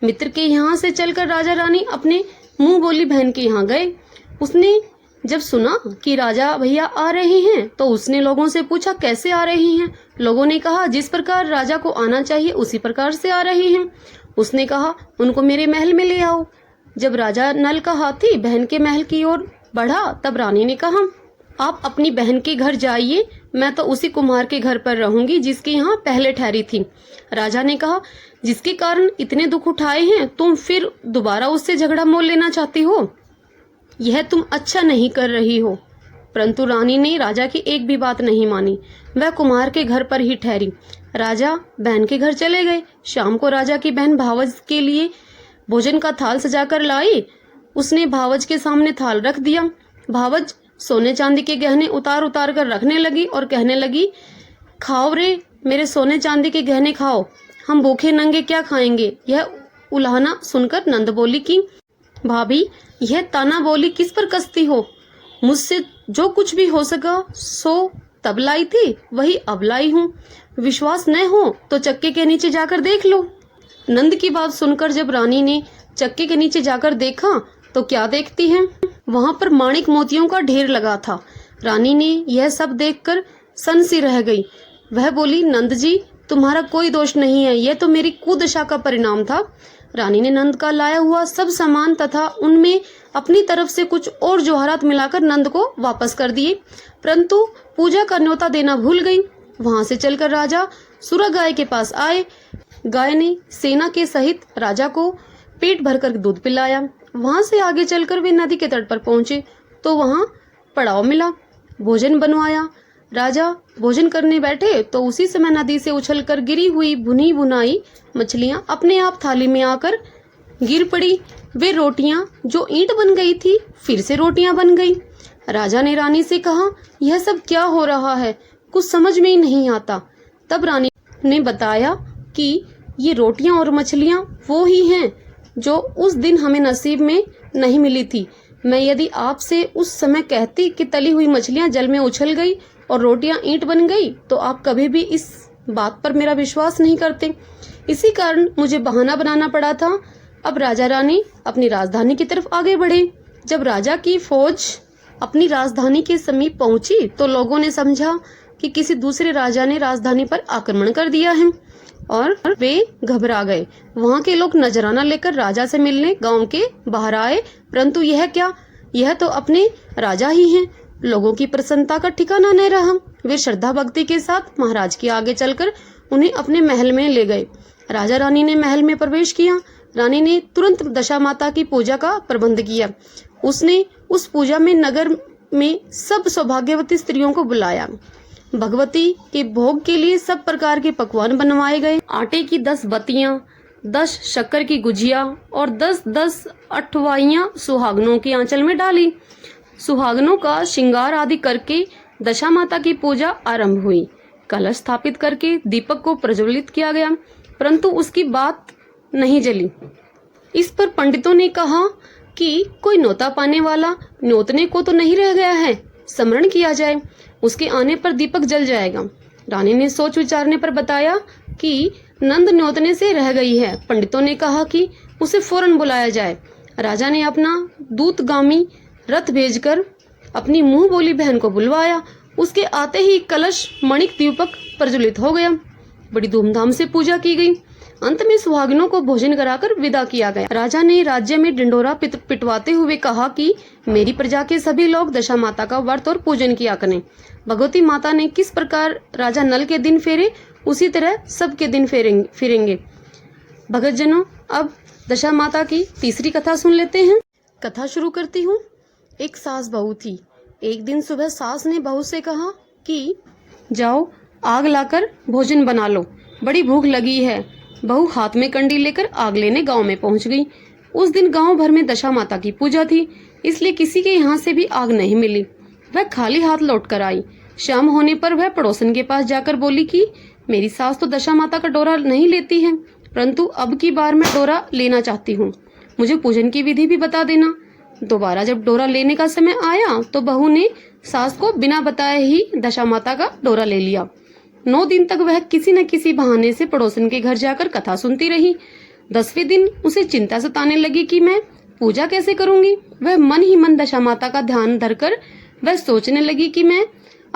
मित्र के यहाँ से चलकर राजा रानी अपने मुंह बोली बहन के यहाँ गए। उसने जब सुना कि राजा भैया आ रहे हैं तो उसने लोगों से पूछा, कैसे आ रहे हैं? लोगों ने कहा, जिस प्रकार राजा को आना चाहिए उसी प्रकार से आ रहे हैं। उसने कहा, उनको मेरे महल में ले आओ। जब राजा नल का हाथी बहन के महल की ओर बढ़ा तब रानी ने कहा, आप अपनी बहन के घर जाइए, मैं तो उसी कुम्हार के घर पर रहूंगी जिसके यहाँ पहले ठहरी थी। राजा ने कहा, जिसके कारण इतने दुख उठाए हैं तुम फिर दोबारा उससे झगड़ा मोल लेना चाहती हो, यह तुम अच्छा नहीं कर रही हो। परंतु रानी ने राजा की एक भी बात नहीं मानी, वह कुम्हार के घर पर ही ठहरी। राजा बहन के घर चले गए। शाम को राजा की बहन भावज के लिए भोजन का थाल सजाकर लाई। उसने भावज के सामने थाल रख दिया। भावज सोने चांदी के गहने उतार उतार कर रखने लगी और कहने लगी, खाओ रे मेरे सोने चांदी के गहने खाओ, हम भूखे नंगे क्या खाएंगे। यह उलाहना सुनकर नंद बोली कि भाभी, यह ताना बोली किस पर कसती हो? मुझसे जो कुछ भी हो सका सो तब लाई थी, वही अब लाई हूँ। विश्वास न हो तो चक्के के नीचे जाकर देख लो। नंद की बात सुनकर जब रानी ने चक्के के नीचे जाकर देखा तो क्या देखती है, वहां पर माणिक मोतियों का ढेर लगा था। रानी ने यह सब देखकर सन सी रह गई। वह बोली, नंद जी तुम्हारा कोई दोष नहीं है, यह तो मेरी कुदशा का परिणाम था। रानी ने नंद का लाया हुआ सब सामान तथा उनमें अपनी तरफ से कुछ और जोहरात मिलाकर नंद को वापस कर दिए, परंतु पूजा का न्योता देना भूल गई। वहां से चलकर राजा सुरा गाय के पास आए। गाय ने सेना के सहित राजा को पेट भरकर दूध पिलाया। वहां से आगे चलकर वे नदी के तट पर पहुंचे तो वहां पड़ाव मिला। भोजन बनवाया। राजा भोजन करने बैठे तो उसी समय नदी से उछलकर गिरी हुई भुनी भुनाई मछलियां अपने आप थाली में आकर गिर पड़ी। वे रोटियां जो ईंट बन गई थी फिर से रोटियां बन गई। राजा ने रानी से कहा, यह सब क्या हो रहा है, कुछ समझ में ही नहीं आता। तब रानी ने बताया कि ये रोटियां और मछलियां वो ही हैं जो उस दिन हमें नसीब में नहीं मिली थी। मैं यदि आपसे उस समय कहती कि तली हुई मछलियां जल में उछल गई और रोटियां ईंट बन गई तो आप कभी भी इस बात पर मेरा विश्वास नहीं करते। इसी कारण मुझे बहाना बनाना पड़ा था। अब राजा रानी अपनी राजधानी की तरफ आगे बढ़े। जब राजा की फौज अपनी राजधानी के समीप पहुंची तो लोगों ने समझा कि किसी दूसरे राजा ने राजधानी पर आक्रमण कर दिया है और वे घबरा गए। वहां के लोग नजराना लेकर राजा से मिलने गांव के बाहर आए, परंतु यह क्या, यह तो अपने राजा ही हैं। लोगों की प्रसन्नता का ठिकाना न रहा। वे श्रद्धा भक्ति के साथ महाराज के आगे चलकर उन्हें अपने महल में ले गए। राजा रानी ने महल में प्रवेश किया। रानी ने तुरंत दशा माता की पूजा का प्रबंध किया। उसने उस पूजा में नगर में सब सौभाग्यवती स्त्रियों को बुलाया। भगवती के भोग के लिए सब प्रकार के पकवान बनवाए गए। आटे की 10 बत्तियां, 10 शक्कर की गुजिया और 10-10 अठवाइयां सुहागनों के आंचल में डाली। सुहागनों का श्रृंगार आदि करके दशा माता की पूजा आरंभ हुई। कलश स्थापित करके दीपक को प्रज्वलित किया गया, परंतु उसकी बात नहीं जली। इस पर पंडितों ने कहा कि कोई न्योता पाने वाला न्योतने को तो नहीं रह गया है, स्मरण किया जाए, उसके आने पर दीपक जल जाएगा। रानी ने सोच विचारने पर बताया कि नंद न्योतने से रह गई है। पंडितों ने कहा कि उसे फौरन बुलाया जाए। राजा ने अपना दूतगामी रथ भेजकर अपनी मुंह बोली बहन को बुलवाया। उसके आते ही कलश मणिक दीपक प्रज्वलित हो गया। बड़ी धूमधाम से पूजा की गई। अंत में सुहागिनों को भोजन कराकर विदा किया गया। राजा ने राज्य में ढिंढोरा पिटवाते हुए कहा कि मेरी प्रजा के सभी लोग दशा माता का व्रत और पूजन किया करें। भगवती माता ने किस प्रकार राजा नल के दिन फेरे, उसी तरह सबके दिन फेरेंगे। भगतजनों, अब दशा माता की तीसरी कथा सुन लेते हैं। कथा शुरू करती हूँ। एक सास बहू थी। एक दिन सुबह सास ने बहू से कहा कि जाओ आग लाकर भोजन बना लो, बड़ी भूख लगी है। बहू हाथ में कंडी लेकर आग लेने गांव में पहुंच गई। उस दिन गांव भर में दशा माता की पूजा थी, इसलिए किसी के यहाँ से भी आग नहीं मिली। वह खाली हाथ लौट कर आई। शाम होने पर वह पड़ोसन के पास जाकर बोली कि मेरी सास तो दशा माता का डोरा नहीं लेती है, परंतु अब की बार मैं डोरा लेना चाहती हूँ, मुझे पूजन की विधि भी बता देना। दोबारा जब डोरा लेने का समय आया तो बहू ने सास को बिना बताए ही दशा माता का डोरा ले लिया। 9 दिन तक वह किसी न किसी बहाने से पड़ोसन के घर जाकर कथा सुनती रही। 10वें दिन उसे चिंता सताने लगी कि मैं पूजा कैसे करूंगी। वह मन ही मन दशा माता का ध्यान धरकर वह सोचने लगी कि मैं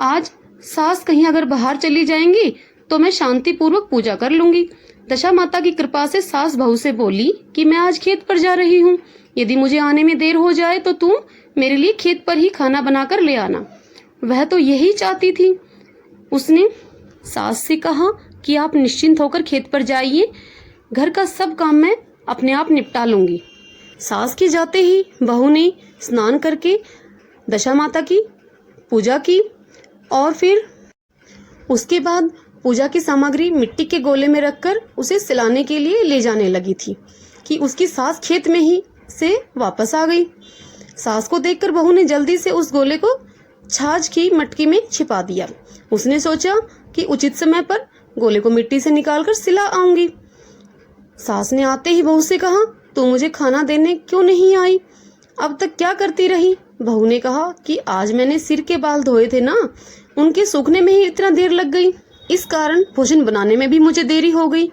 आज सास कहीं अगर बाहर चली जाएंगी तो मैं शांति पूर्वक पूजा कर लूंगी। दशा माता की कृपा से सास बहू से बोली कि मैं आज खेत पर जा रही हूँ, यदि मुझे आने में देर हो जाए तो तू मेरे लिए खेत पर ही खाना बनाकर ले आना। वह तो यही चाहती थी। उसने सास से कहा कि आप निश्चिंत होकर खेत पर जाइए, घर का सब काम मैं अपने आप निपटा लूंगी। सास के जाते ही बहू ने स्नान करके दशा माता की पूजा की और फिर उसके बाद पूजा की सामग्री मिट्टी के गोले में रखकर उसे सिलाने के लिए ले जाने लगी थी कि उसकी सास खेत में ही से वापस आ गई। सास को देखकर बहू ने जल्दी से उस गोले को छाछ की मटकी में छिपा दिया। उसने सोचा कि उचित समय पर गोले को मिट्टी से निकालकर सिला आऊंगी। सास ने आते ही बहू से कहा, तू मुझे खाना देने क्यों नहीं आई, अब तक क्या करती रही। बहू ने कहा कि आज मैंने सिर के बाल धोए थे ना, उनके सूखने में ही इतना देर लग गई, इस कारण भोजन बनाने में भी मुझे देरी हो गई।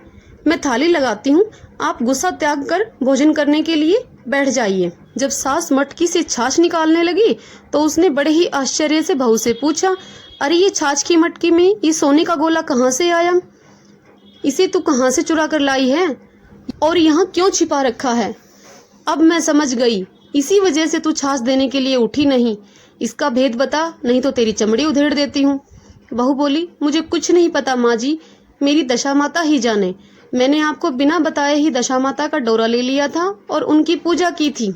मैं थाली लगाती हूँ, आप गुस्सा त्याग कर भोजन करने के लिए बैठ जाइए। जब सास मटकी से छाछ निकालने लगी तो उसने बड़े ही आश्चर्य से बहू से पूछा, अरे ये छाछ की मटकी में ये सोने का गोला कहाँ से आया, इसे तू कहाँ से चुरा कर लाई है और यहाँ क्यों छिपा रखा है। अब मैं समझ गई, इसी वजह से तू छाछ देने के लिए उठी नहीं। इसका भेद बता, नहीं तो तेरी चमड़ी उधेड़ देती हूँ। बहू बोली, मुझे कुछ नहीं पता माँ जी, मेरी दशा माता ही जाने। मैंने आपको बिना बताए ही दशा माता का डोरा ले लिया था और उनकी पूजा की थी।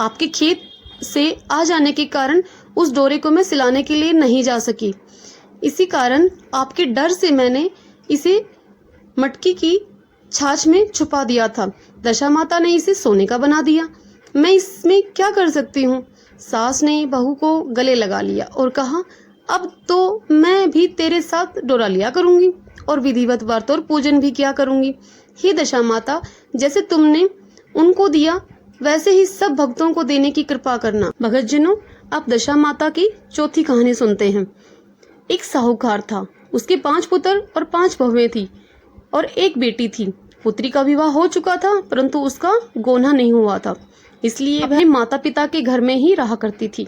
आपके खेत से आ जाने के कारण उस डोरे को मैं सिलाने के लिए नहीं जा सकी। इसी कारण आपके डर से मैंने इसे मटकी की छाछ में छुपा दिया था। दशा माता ने इसे सोने का बना दिया, मैं इसमें क्या कर सकती हूँ। सास ने बहू को गले लगा लिया और कहा, अब तो मैं भी तेरे साथ डोरा लिया करूंगी और विधिवत व्रत और पूजन भी किया करूंगी। हे दशा माता, जैसे तुमने उनको दिया वैसे ही सब भक्तों को देने की कृपा करना। भगतजनों, अब दशा माता की चौथी कहानी सुनते हैं। एक साहूकार था, उसके 5 पुत्र और 5 बहुएं थी और एक बेटी थी। पुत्री का विवाह हो चुका था, परंतु उसका गोना नहीं हुआ था, इसलिए वह माता पिता के घर में ही रहा करती थी।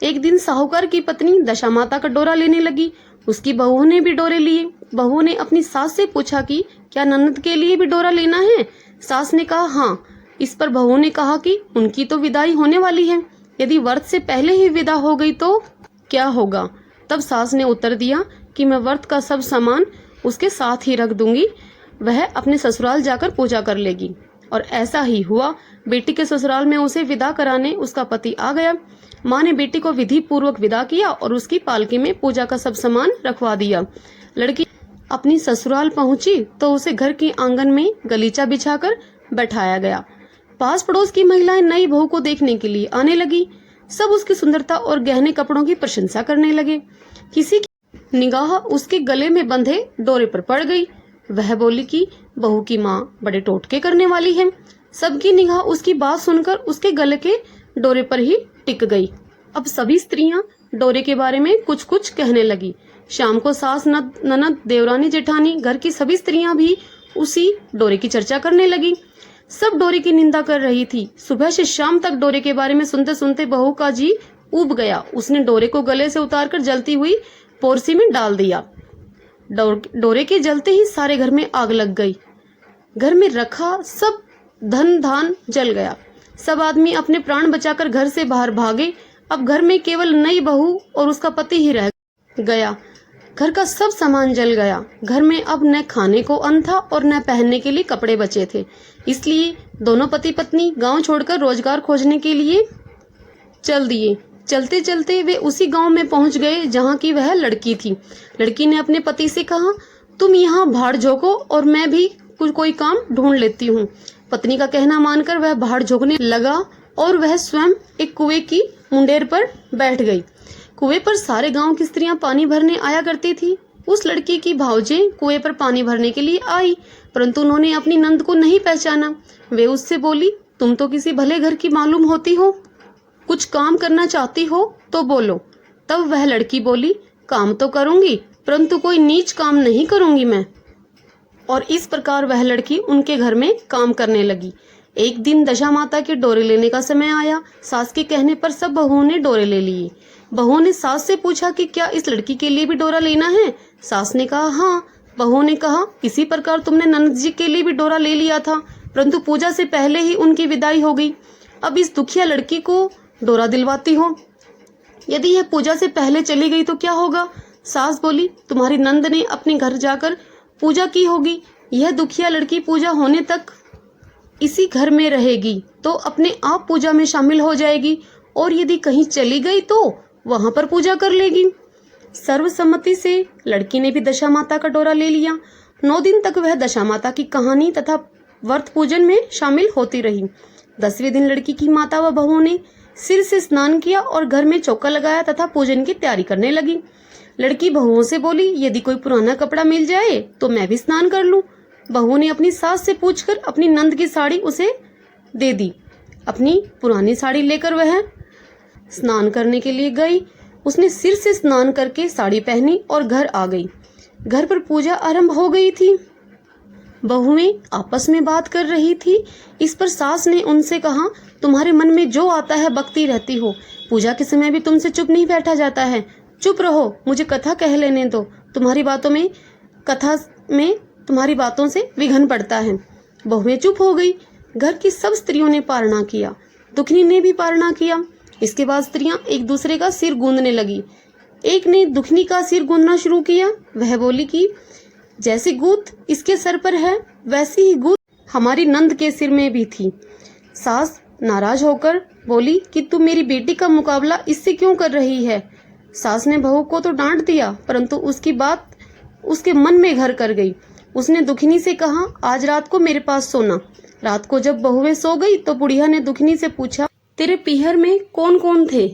एक दिन साहूकार की पत्नी दशा माता का डोरा लेने लगी। उसकी बहुओं ने भी डोरे लिए। बहू ने अपनी सास से पूछा कि क्या ननद के लिए भी डोरा लेना है। सास ने कहा हाँ। इस पर बहू ने कहा कि उनकी तो विदाई होने वाली है, यदि व्रत से पहले ही विदा हो गई तो क्या होगा? तब सास ने उत्तर दिया कि मैं व्रत का सब सामान उसके साथ ही रख दूंगी, वह अपने ससुराल जाकर पूजा कर लेगी। और ऐसा ही हुआ। बेटी के ससुराल में उसे विदा कराने उसका पति आ गया। माँ ने बेटी को विधि पूर्वक विदा किया और उसकी पालकी में पूजा का सब सामान रखवा दिया। लड़की अपनी ससुराल पहुंची तो उसे घर के आंगन में गलीचा बिछाकर बैठाया गया। पास पड़ोस की महिलाएं नई बहू को देखने के लिए आने लगी। सब उसकी सुंदरता और गहने कपड़ों की प्रशंसा करने लगे। किसी की निगाह उसके गले में बंधे डोरे पर पड़ गई। वह बोली कि बहू की माँ बड़े टोटके करने वाली है। सबकी निगाह उसकी बात सुनकर उसके गले के डोरे पर ही टिक गई। अब सभी स्त्रियां डोरे के बारे में कुछ कुछ कहने लगी। शाम को सास, ननद, देवरानी, जेठानी, घर की सभी स्त्रियां भी उसी डोरे की चर्चा करने लगी। सब डोरे की निंदा कर रही थी। सुबह से शाम तक डोरे के बारे में सुनते सुनते बहू का जी उब गया। उसने डोरे को गले से उतारकर जलती हुई पोरसी में डाल दिया। डोरे के जलते ही सारे घर में आग लग गई। घर में रखा सब धन धान जल गया। सब आदमी अपने प्राण बचाकर घर से बाहर भागे। अब घर में केवल नई बहू और उसका पति ही रह गया। घर का सब सामान जल गया। घर में अब न खाने को अन्न था और न पहनने के लिए कपड़े बचे थे। इसलिए दोनों पति पत्नी गांव छोड़कर रोजगार खोजने के लिए चल दिए। चलते चलते वे उसी गांव में पहुंच गए जहां की वह लड़की थी। लड़की ने अपने पति से कहा, तुम यहाँ भाड़ झोंको और मैं भी कोई काम ढूंढ लेती हूँ। पत्नी का कहना मानकर वह भाड़ झोंकने लगा और वह स्वयं एक कुएं की मुंडेर पर बैठ गई। कुएं पर सारे गांव की स्त्रियां पानी भरने आया करती थी। उस लड़की की भावजें कुएं पर पानी भरने के लिए आई, परंतु उन्होंने अपनी नंद को नहीं पहचाना। वे उससे बोली, तुम तो किसी भले घर की मालूम होती हो, कुछ काम करना चाहती हो तो बोलो। तब वह लड़की बोली, काम तो करूंगी परंतु कोई नीच काम नहीं करूंगी मैं। और इस प्रकार वह लड़की उनके घर में काम करने लगी। एक दिन दशा माता के डोरे लेने का समय आया। सास के कहने पर सब बहुओं ने डोरे ले लिए। बहुओं ने सास से पूछा कि क्या इस लड़की के लिए भी डोरा लेना है? सास ने कहा हाँ। बहुओं ने कहा, इसी प्रकार तुमने ननद जी के लिए भी डोरा ले लिया था, परंतु पूजा से पहले ही उनकी विदाई हो गई। अब इस दुखिया लड़की को डोरा दिलवाती हो। यदि यह पूजा से पहले चली गई तो क्या होगा? सास बोली, तुम्हारी नंद ने अपने घर जाकर पूजा की होगी। यह दुखिया लड़की पूजा होने तक इसी घर में रहेगी तो अपने आप पूजा में शामिल हो जाएगी, और यदि कहीं चली गई तो वहां पर पूजा कर लेगी। सर्वसम्मति से लड़की ने भी दशा माता का डोरा ले लिया। 9 दिन तक वह दशा माता की कहानी तथा व्रत पूजन में शामिल होती रही। 10वें दिन लड़की की माता व बहुओं ने सिर से स्नान किया और घर में चौका लगाया तथा पूजन की तैयारी करने लगी। लड़की बहुओं से बोली, यदि कोई पुराना कपड़ा मिल जाए तो मैं भी स्नान कर लूं। बहू ने अपनी सास से पूछकर अपनी नंद की साड़ी उसे दे दी। अपनी पुरानी साड़ी लेकर वह स्नान करने के लिए गई। उसने सिर से स्नान करके साड़ी पहनी और घर आ गई। घर पर पूजा आरंभ हो गई थी। बहुएं आपस में बात कर रही थी। इस पर सास ने उनसे कहा, तुम्हारे मन में जो आता है बकती रहती हो। पूजा के समय भी तुमसे चुप नहीं बैठा जाता है। चुप रहो, मुझे कथा कह लेने दो। तुम्हारी बातों से विघन पड़ता है। बहुएं चुप हो गई। घर की सब स्त्रियों ने पारणा किया। दुखनी ने भी पारणा किया। इसके बाद स्त्रियां एक दूसरे का सिर गूंदने लगी। एक ने दुखनी का सिर गूंदना शुरू किया। वह बोली कि जैसी गूंथ इसके सर पर है वैसी ही गूंथ हमारी नंद के सिर में भी थी। सास नाराज होकर बोली कि तू मेरी बेटी का मुकाबला इससे क्यों कर रही है? सास ने बहू को तो डांट दिया, परंतु उसकी बात उसके मन में घर कर गई। उसने दुखनी से कहा, आज रात को मेरे पास सोना। रात को जब बहुएं सो गई तो बुढ़िया ने दुखनी से पूछा, तेरे पीहर में कौन कौन थे?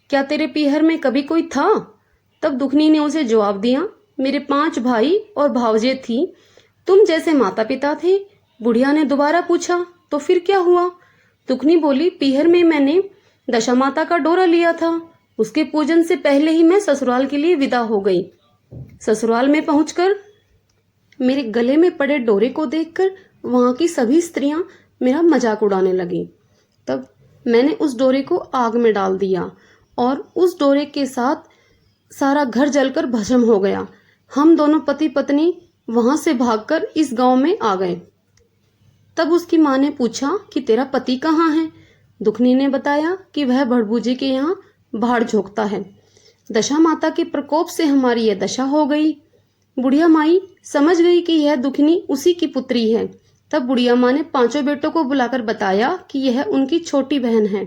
क्या तेरे पीहर में कभी कोई था? तब दुखनी ने उसे जवाब दिया, मेरे 5 भाई और भावजे थी, तुम जैसे माता पिता थे। बुढ़िया ने दोबारा पूछा, तो फिर क्या हुआ? दुखनी बोली, पीहर में मैंने दशा माता का डोरा लिया था। उसके पूजन से पहले ही मैं ससुराल के लिए विदा हो गई। ससुराल में पहुंचकर मेरे गले में पड़े डोरे को देखकर वहां की सभी स्त्रियां मेरा मजाक उड़ाने लगी। तब मैंने उस डोरे को आग में डाल दिया और उस डोरे के साथ सारा घर जलकर भस्म हो गया। हम दोनों पति पत्नी वहां से भागकर इस गांव में आ गए। तब उसकी माँ ने पूछा कि तेरा पति कहाँ है? दुखनी ने बताया कि वह भड़बूजी के यहाँ भाड़ झोंकता है। दशा माता के प्रकोप से हमारी यह दशा हो गई। बुढ़िया माई समझ गई कि यह दुखनी उसी की पुत्री है। तब बुढ़िया माँ ने पांचों बेटों को बुलाकर बताया कि यह उनकी छोटी बहन है।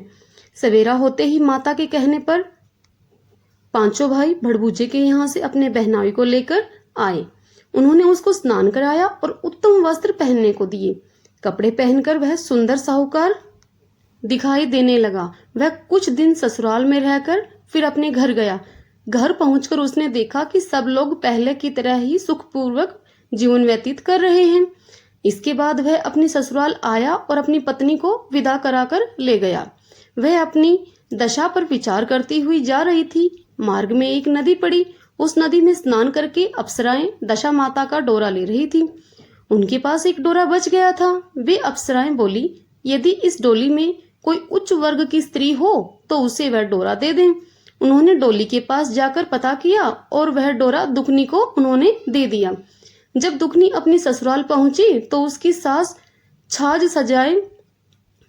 सवेरा होते ही माता के कहने पर पांचों भाई भड़बूजे के यहाँ से अपने बहनाई को लेकर आए। उन्होंने उसको स्नान कराया और उत्तम वस्त्र पहनने को दिए। कपड़े पहनकर वह सुंदर साहूकार दिखाई देने लगा। वह कुछ दिन ससुराल में रहकर फिर अपने घर गया। घर पहुंचकर उसने देखा कि सब लोग पहले की तरह ही सुखपूर्वक जीवन व्यतीत कर रहे हैं। इसके बाद वह अपनी ससुराल आया और अपनी पत्नी को विदा कराकर ले गया। वह अपनी दशा पर विचार करती हुई जा रही थी। मार्ग में एक नदी पड़ी। उस नदी में स्नान करके अप्सराएं दशा माता का डोरा ले रही थी। उनके पास एक डोरा बच गया था। वे अप्सराएं बोली, यदि इस डोली में कोई उच्च वर्ग की स्त्री हो तो उसे वह डोरा दे दें। उन्होंने डोली के पास जाकर पता किया और वह डोरा दुखनी को उन्होंने दे दिया। जब दुखनी अपनी ससुराल पहुंची तो उसकी सास छाछ सजाए,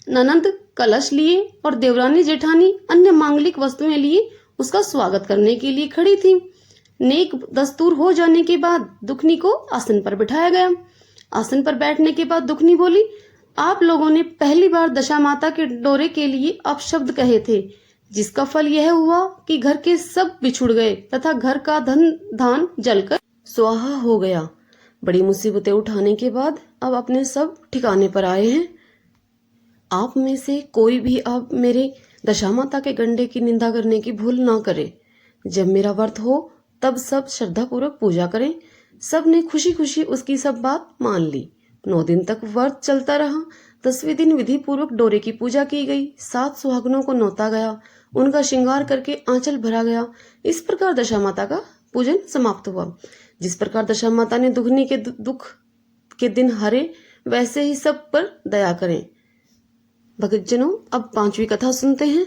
ननंद कलश लिए और देवरानी जेठानी अन्य मांगलिक वस्तुएं लिए उसका स्वागत करने के लिए खड़ी थी। नेक दस्तूर हो जाने के बाद दुखनी को आसन पर बिठाया गया। आसन पर बैठने के बाद दुखनी बोली, आप लोगों ने पहली बार दशा माता के डोरे के लिए अपशब्द कहे थे, जिसका फल यह हुआ कि घर के सब बिछुड़ गए तथा घर का धन धान जलकर स्वाहा हो गया। बड़ी मुसीबतें उठाने के बाद अब अपने सब ठिकाने पर आए हैं। आप में से कोई भी अब मेरे दशा माता के गंडे की निंदा करने की भूल ना करे। जब मेरा व्रत हो तब सब श्रद्धापूर्वक पूजा करें। सब ने खुशी खुशी उसकी सब बात मान ली। 9 दिन तक व्रत चलता रहा। 10वें दिन विधि पूर्वक डोरे की पूजा की गई। 7 सुहागनों को नौता गया। उनका श्रृंगार करके आंचल भरा गया। इस प्रकार दशा माता का पूजन समाप्त हुआ। जिस प्रकार दशा माता ने दुखनी के दुख के दिन हरे, वैसे ही सब पर दया करें। भक्तजनों, अब 5वीं कथा सुनते हैं।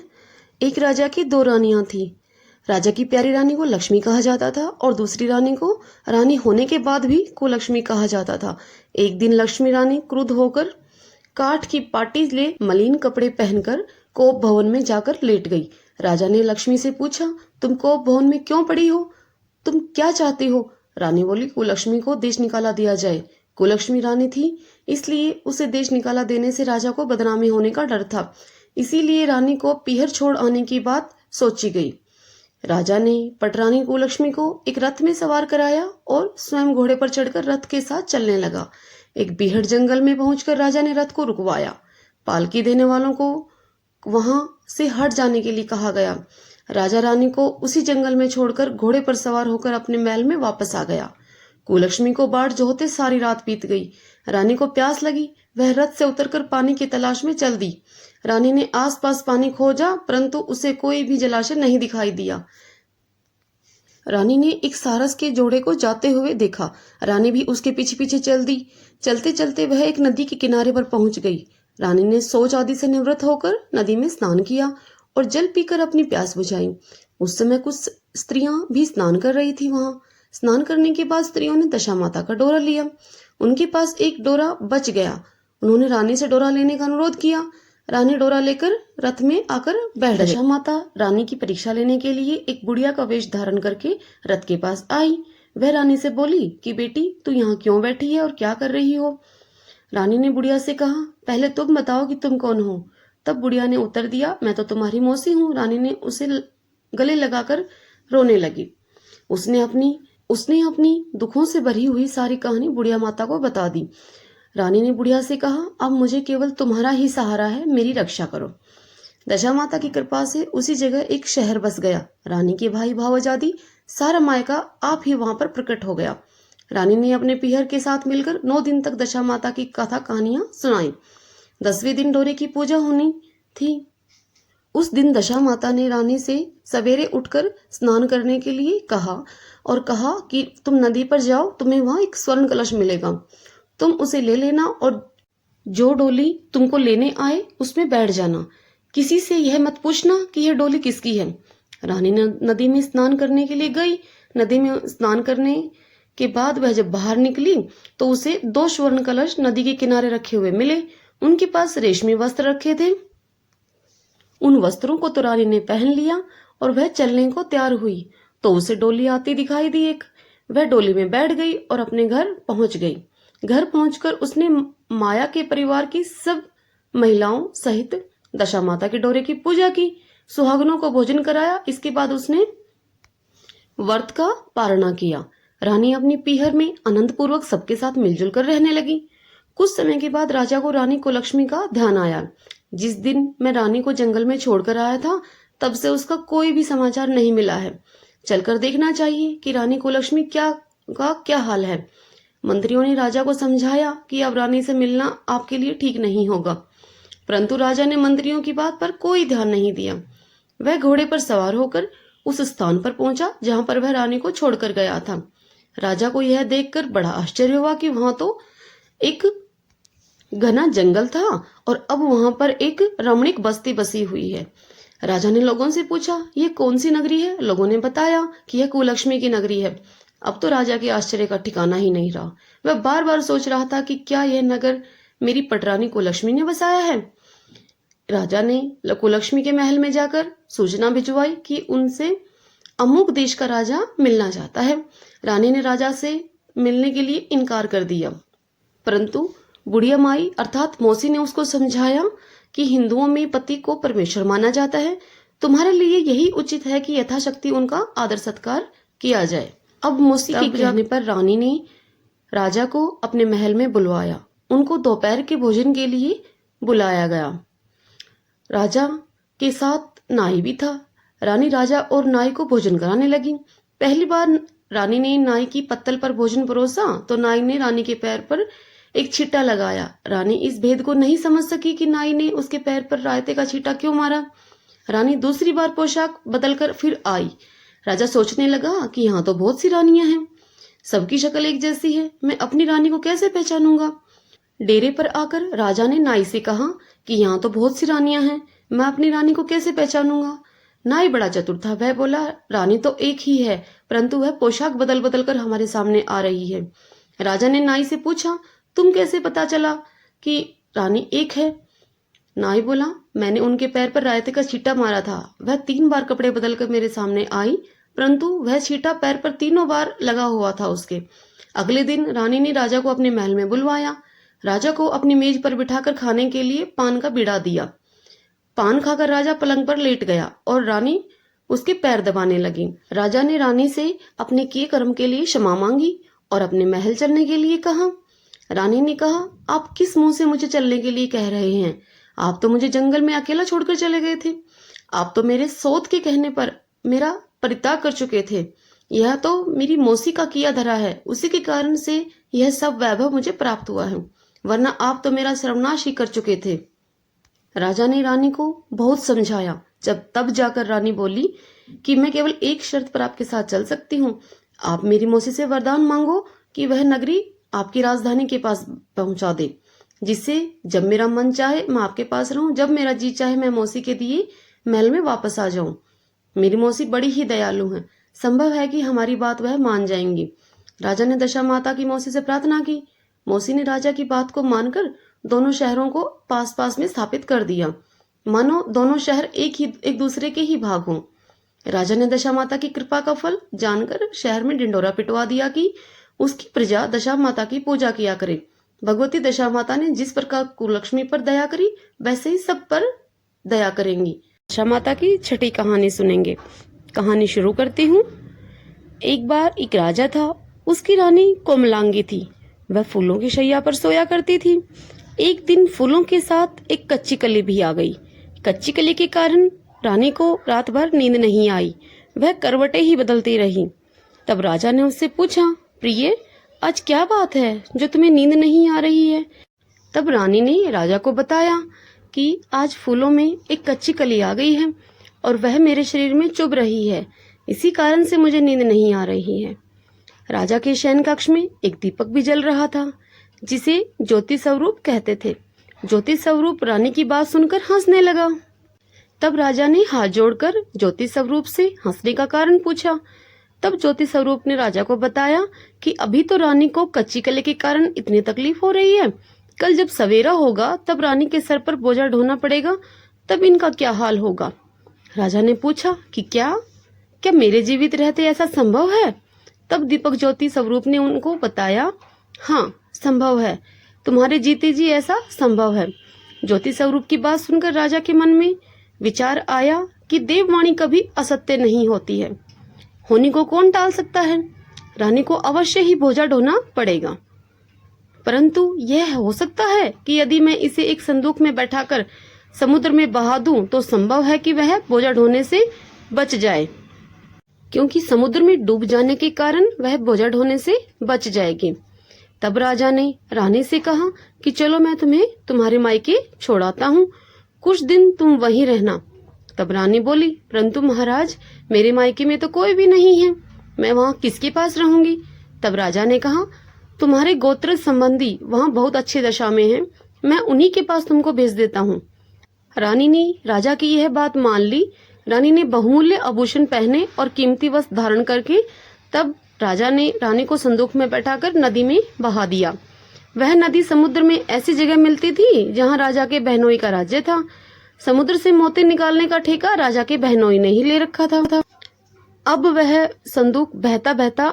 एक राजा की 2 रानियां थी। राजा की प्यारी रानी को लक्ष्मी कहा जाता था और दूसरी रानी को रानी होने के बाद भी कुलक्ष्मी कहा जाता था। एक दिन लक्ष्मी रानी क्रुद्ध होकर काठ की पाटी ले मलिन कपड़े पहनकर कोप भवन में जाकर लेट गई। राजा ने लक्ष्मी से पूछा, तुम कोप भवन में क्यों पड़ी हो? तुम क्या चाहती हो? रानी बोली, कुलक्ष्मी को देश निकाला दिया जाए। कुलक्ष्मी रानी थी, इसलिए उसे देश निकाला देने से राजा को बदनामी होने का डर था। इसीलिए रानी को पीहर छोड़ आने की बात सोची गई। राजा ने पटरानी कुलक्ष्मी को एक रथ में सवार कराया और स्वयं घोड़े पर चढ़कर रथ के साथ चलने लगा। एक बीहड़ जंगल में पहुंचकर राजा ने रथ को रुकवाया। पालकी देने वालों को वहां से हट जाने के लिए कहा गया। राजा रानी को उसी जंगल में छोड़कर घोड़े पर सवार होकर अपने महल में वापस आ गया। कुलक्ष्मी को बाढ़ जो होते सारी रात बीत गई। रानी को प्यास लगी। वह रथ से उतरकर पानी की तलाश में चल दी। रानी ने आसपास पानी खोजा, परंतु उसे कोई भी जलाशय नहीं दिखाई दिया। रानी ने एक सारस के जोड़े को जाते हुए देखा। रानी भी उसके पीछे पीछे चल दी। चलते चलते वह एक नदी के किनारे पर पहुंच गई। रानी ने शौच आदि से निवृत्त होकर नदी में स्नान किया और जल पीकर अपनी प्यास बुझाई। उस समय कुछ स्त्रियां भी स्नान कर रही थी। वहां स्नान करने के बाद स्त्रियों ने दशा माता का डोरा लिया। उनके पास एक डोरा बच गया। उन्होंने रानी से डोरा लेने का अनुरोध किया। रानी डोरा लेकर रथ में आकर बैठ गई। दशा माता रानी की परीक्षा लेने के लिए एक बुढ़िया का वेश धारण करके रथ के पास आई। वह रानी से बोली कि बेटी, तू यहाँ क्यों बैठी है और क्या कर रही हो? रानी ने बुढ़िया से कहा, पहले तुम बताओ कि तुम कौन हो। तब बुढ़िया ने उत्तर दिया, मैं तो तुम्हारी मौसी हूँ। रानी ने उसे गले लगाकर रोने लगी। उसने अपनी दुखों से भरी हुई सारी कहानी बुढ़िया माता को बता दी। रानी ने बुढ़िया से कहा, अब मुझे केवल तुम्हारा ही सहारा है, मेरी रक्षा करो। दशा माता की कृपा से उसी जगह एक शहर बस गया। रानी के भाई भावजादी सारा मायका आप ही वहां पर प्रकट हो गया। रानी ने अपने पीहर के साथ मिलकर 9 दिन तक दशा माता की कथा कहानियां सुनाई। 10वें दिन डोरे की पूजा होनी थी। उस दिन दशा माता ने रानी से सवेरे उठकर स्नान करने के लिए कहा और कहा कि तुम नदी पर जाओ, तुम्हें वहां एक स्वर्ण कलश मिलेगा, तुम उसे ले लेना और जो डोली तुमको लेने आए उसमें बैठ जाना। किसी से यह मत पूछना कि यह डोली किसकी है। रानी ने नदी में स्नान करने के लिए गई। नदी में स्नान करने के बाद वह जब बाहर निकली तो उसे 2 स्वर्ण कलश नदी के किनारे रखे हुए मिले। उनके पास रेशमी वस्त्र रखे थे। उन वस्त्रों को तो रानी ने पहन लिया और वह चलने को तैयार हुई तो उसे डोली आती दिखाई दी एक। वह डोली में बैठ गई और अपने घर पहुंच गई। घर पहुंचकर उसने माया के परिवार की सब महिलाओं सहित दशा माता के डोरे की पूजा की, सुहागनों को भोजन कराया। इसके बाद उसने व्रत का पारणा किया। रानी अपनी पीहर में आनंद पूर्वक सबके साथ मिलजुल कर रहने लगी। कुछ समय के बाद राजा को रानी कुलक्ष्मी का ध्यान आया। जिस दिन मैं रानी को जंगल में छोड़कर आया था तब से उसका कोई भी समाचार नहीं मिला है। चलकर देखना चाहिए कि रानी कुलक्ष्मी क्या हाल है। मंत्रियों ने राजा को समझाया कि अब रानी से मिलना आपके लिए ठीक नहीं होगा, परंतु राजा ने मंत्रियों की बात पर कोई ध्यान नहीं दिया। वह घोड़े पर सवार होकर उस स्थान पर पहुंचा जहां पर वह रानी को छोड़कर गया था। राजा को यह देखकर बड़ा आश्चर्य हुआ कि वहां तो एक घना जंगल था और अब वहां पर एक रमणीक बस्ती बसी हुई है। राजा ने लोगों से पूछा, ये कौन सी नगरी है? लोगों ने बताया कि यह कुलक्ष्मी की नगरी है। अब तो राजा के आश्चर्य का ठिकाना ही नहीं रहा। वह बार बार सोच रहा था कि क्या यह नगर मेरी पटरानी कुलक्ष्मी ने बसाया है। राजा ने कुलक्ष्मी के महल में जाकर सूचना भिजवाई कि उनसे अमुक देश का राजा मिलना चाहता है। रानी ने राजा से मिलने के लिए इनकार कर दिया, परंतु बुढ़िया माई अर्थात मौसी ने उसको समझाया कि हिंदुओं में पति को परमेश्वर माना जाता है, तुम्हारे लिए यही उचित है कि यथाशक्ति उनका आदर सत्कार किया जाए। अब मौसी के कहने पर रानी ने राजा को अपने महल में बुलवाया। उनको दोपहर के भोजन के लिए बुलाया गया। राजा के साथ नाई भी था। रानी राजा और नाई को भोजन कराने लगी। पहली बार रानी ने नाई की पत्तल पर भोजन परोसा तो नाई ने रानी के पैर पर एक छींटा लगाया। रानी इस भेद को नहीं समझ सकी कि नाई ने उसके पैर पर रायते का छींटा क्यों मारा। रानी दूसरी बार पोशाक बदलकर फिर आई। राजा सोचने लगा कि यहाँ तो बहुत सी रानियां हैं, सबकी शक्ल एक जैसी है, मैं अपनी रानी को कैसे पहचानूंगा। डेरे पर आकर राजा ने नाई से कहा कि यहाँ तो बहुत सी रानियां हैं, मैं अपनी रानी को कैसे पहचानूंगा। नाई बड़ा चतुर था। वह बोला, रानी तो एक ही है, परंतु वह पोशाक बदल बदल कर हमारे सामने आ रही है। राजा ने नाई से पूछा, तुम कैसे पता चला कि रानी एक है? नाई बोला, मैंने उनके पैर पर रायते का छींटा मारा था। वह 3 बार कपड़े बदलकर मेरे सामने आई, परंतु वह छींटा पैर पर 3 बार लगा हुआ था उसके। अगले दिन रानी ने राजा को अपने महल में बुलवाया। राजा को अपनी मेज पर बिठाकर खाने के लिए पान का बीड़ा दिया। पान खाकर राजा पलंग पर लेट गया और रानी उसके पैर दबाने लगी। राजा ने रानी से अपने किए कर्म के लिए क्षमा मांगी और अपने महल चलने के लिए कहा। रानी ने कहा, आप किस मुंह से मुझे चलने के लिए कह रहे हैं? आप तो मुझे जंगल में अकेला छोड़कर चले गए थे। आप तो मेरे सौत के कहने पर मेरा परित्याग कर चुके थे। यह तो मेरी मौसी का किया धरा है, उसी के कारण से यह सब वैभव मुझे प्राप्त हुआ है, वरना आप तो मेरा सर्वनाश ही कर चुके थे। राजा ने रानी को बहुत समझाया। तब जाकर रानी बोली कि मैं केवल एक शर्त पर आपके साथ चल सकती हूँ। आप मेरी मौसी से वरदान मांगो कि वह नगरी आपकी राजधानी के पास पहुंचा दे, जिससे जब मेरा मन चाहे मैं आपके पास रहूं, जब मेरा जी चाहे मैं मौसी के दिए महल में वापस आ जाऊं। मेरी मौसी बड़ी ही दयालु हैं, संभव है कि हमारी बात वह मान जाएंगी। राजा ने दशा माता की मौसी से प्रार्थना की। मौसी ने राजा की बात को मानकर दोनों शहरों को पास पास में स्थापित कर दिया, मानो दोनों शहर एक दूसरे के ही भाग हों। राजा ने दशा माता की कृपा का फल जानकर शहर में ढिंडोरा पिटवा दिया कि उसकी प्रजा दशा माता की पूजा किया करे। भगवती दशा माता ने जिस प्रकार कुलक्ष्मी पर दया करी, वैसे ही सब पर दया करेंगी। दशा माता की छठी कहानी सुनेंगे। कहानी शुरू करती हूँ। एक बार एक राजा था, उसकी रानी कोमलांगी थी। वह फूलों की शैया पर सोया करती थी। एक दिन फूलों के साथ एक कच्ची कली भी आ गई। कच्ची कली के कारण रानी को रात भर नींद नहीं आई। वह करवटें ही बदलती रही। तब राजा ने उससे पूछा, प्रिय, आज क्या बात है जो तुम्हें नींद नहीं आ रही है? तब रानी ने राजा को बताया कि आज फूलों में एक कच्ची कली आ गई है और वह मेरे शरीर में चुभ रही है, इसी कारण से मुझे नींद नहीं आ रही है। राजा के शयन कक्ष में एक दीपक भी जल रहा था, जिसे ज्योति स्वरूप कहते थे। ज्योति स्वरूप रानी की बात सुनकर हंसने लगा। तब राजा ने हाथ जोड़कर ज्योति स्वरूप से हंसने का कारण पूछा। तब ज्योति स्वरूप ने राजा को बताया कि अभी तो रानी को कच्ची कली के कारण इतनी तकलीफ हो रही है, कल जब सवेरा होगा तब रानी के सर पर बोझा ढोना पड़ेगा, तब इनका क्या हाल होगा। राजा ने पूछा कि क्या क्या मेरे जीवित रहते ऐसा संभव है। तब दीपक ज्योति स्वरूप ने उनको बताया, हाँ संभव है, तुम्हारे जीते जी ऐसा संभव है। ज्योति स्वरूप की बात सुनकर राजा के मन में विचार आया कि देववाणी कभी असत्य नहीं होती है, होनी को कौन टाल सकता है। रानी को अवश्य ही बोझा ढोना पड़ेगा, परंतु यह हो सकता है कि यदि मैं इसे एक संदूक में बैठाकर समुद्र में बहा दूं तो संभव है कि वह बोझा ढोने से बच जाए, क्योंकि समुद्र में डूब जाने के कारण वह बोझा ढोने से बच जाएगी। तब राजा ने रानी से कहा कि चलो मैं तुम्हें तुम्हारे मायके छोड़ाता हूँ, कुछ दिन तुम वहीं रहना। तब रानी बोली, परंतु महाराज मेरे मायके में तो कोई भी नहीं है, मैं वहाँ किसके पास रहूंगी। तब राजा ने कहा, तुम्हारे गोत्र संबंधी वहाँ बहुत अच्छी दशा में हैं, मैं उन्हीं के पास तुमको भेज देता हूँ। रानी ने राजा की यह बात मान ली। रानी ने बहुमूल्य आभूषण पहने और कीमती वस्त्र धारण करके तब राजा ने रानी को संदूक में बैठाकर नदी में बहा दिया। वह नदी समुद्र में ऐसी जगह मिलती थी जहाँ राजा के बहनोई का राज्य था। समुद्र से मोती निकालने का ठेका राजा के बहनोई ने ही ले रखा था। अब वह संदूक बहता बहता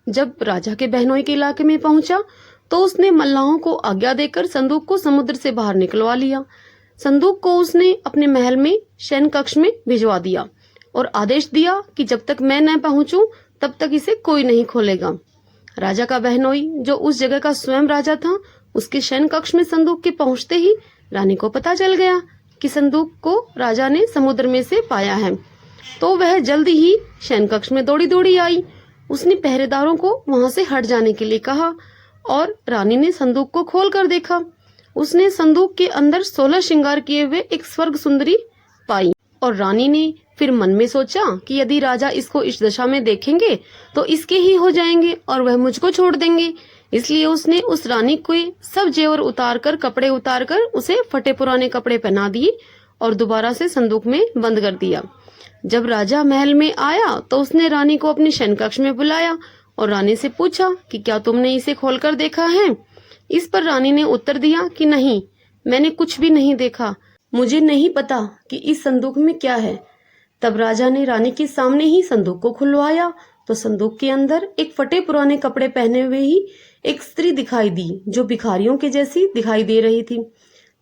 जब राजा के बहनोई के इलाके में पहुंचा तो उसने मल्लाहों को आज्ञा देकर संदूक को समुद्र से बाहर निकलवा लिया। संदूक को उसने अपने महल में शयन कक्ष में भिजवा दिया और आदेश दिया कि जब तक मैं न पहुंचूं तब तक इसे कोई नहीं खोलेगा। राजा का बहनोई जो उस जगह का स्वयं राजा था, उसके शयन कक्ष में संदूक के पहुंचते ही रानी को पता चल गया कि संदूक को राजा ने समुद्र में से पाया है, तो वह जल्दी ही शयन कक्ष में दौड़ी दौड़ी आई। उसने पहरेदारों को वहां से हट जाने के लिए कहा और रानी ने संदूक को खोल कर देखा। उसने संदूक के अंदर 16 श्रृंगार किए हुए एक स्वर्ग सुंदरी पाई और रानी ने फिर मन में सोचा कि यदि राजा इसको इस दशा में देखेंगे तो इसके ही हो जाएंगे और वह मुझको छोड़ देंगे। इसलिए उसने उस रानी को सब जेवर उतारकर कपड़े उतारकर उसे फटे पुराने कपड़े पहना दिए और दोबारा से संदूक में बंद कर दिया। जब राजा महल में आया तो उसने रानी को अपने शयन कक्ष में बुलाया और रानी से पूछा कि क्या तुमने इसे खोलकर देखा है। इस पर रानी ने उत्तर दिया कि नहीं, मैंने कुछ भी नहीं देखा, मुझे नहीं पता कि इस संदूक में क्या है। तब राजा ने रानी के सामने ही संदूक को खुलवाया तो संदूक के अंदर एक फटे पुराने कपड़े पहने हुए ही एक स्त्री दिखाई दी जो भिखारियों के जैसी दिखाई दे रही थी।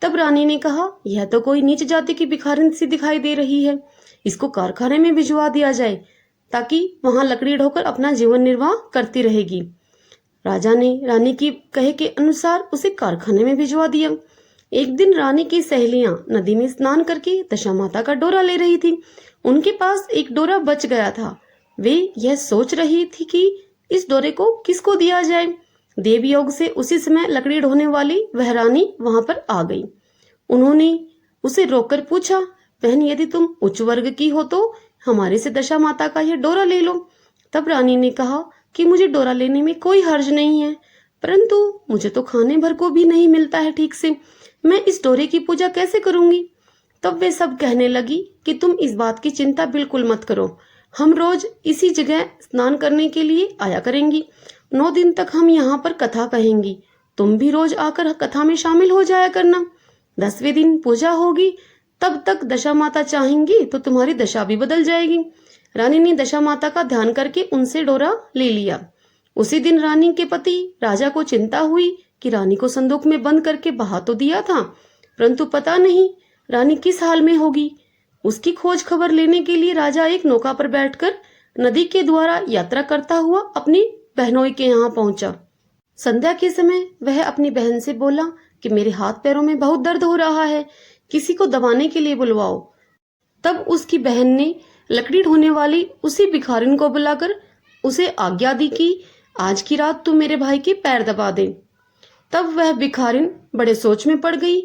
तब रानी ने कहा, यह तो कोई नीच जाति की भिखारिन सी दिखाई दे रही है, इसको कारखाने में भिजवा दिया जाए ताकि वहां लकड़ी ढोकर अपना जीवन निर्वाह करती रहेगी। राजा ने रानी की कहे के अनुसार उसे कारखाने में भिजवा दिया। एक दिन रानी की सहेलियां नदी में स्नान करके दशा माता का डोरा ले रही थी। उनके पास एक डोरा बच गया था। वे यह सोच रही थी कि इस डोरे को किसको दिया जाए। देवयोग से उसी समय लकड़ी ढोने वाली वह रानी वहां पर आ गई। उन्होंने उसे रोककर पूछा, बहन यदि तुम उच्च वर्ग की हो तो हमारे से दशा माता का यह डोरा ले लो। तब रानी ने कहा कि मुझे डोरा लेने में कोई हर्ज नहीं है, परंतु मुझे तो खाने भर को भी नहीं मिलता है ठीक से, मैं इस डोरे की पूजा कैसे करूंगी। तब वे सब कहने लगी कि तुम इस बात की चिंता बिल्कुल मत करो, हम रोज इसी जगह स्नान करने के लिए आया करेंगी। 9 दिन तक हम यहाँ पर कथा कहेंगी, तुम भी रोज आकर कथा में शामिल हो जाया करना। 10वें दिन पूजा होगी, तब तक दशा माता चाहेंगी तो तुम्हारी दशा भी बदल जाएगी। रानी ने दशा माता का ध्यान करके उनसे डोरा ले लिया। उसी दिन रानी के पति राजा को चिंता हुई कि रानी को संदूक में बंद करके बहा तो दिया था, परंतु पता नहीं रानी किस हाल में होगी। उसकी खोज खबर लेने के लिए राजा एक नौका पर बैठकर नदी के द्वारा यात्रा करता हुआ अपनी बहनोई के यहाँ पहुंचा। संध्या के समय वह अपनी बहन से बोला कि मेरे हाथ पैरों में बहुत दर्द हो रहा है, किसी को दबाने के लिए बुलवाओ। तब उसकी बहन ने लकड़ी ढोने वाली उसी भिखारिन को बुलाकर उसे आज्ञा दी कि आज की रात तू मेरे भाई के पैर दबा दे। तब वह भिखारिन बड़े सोच में पड़ गई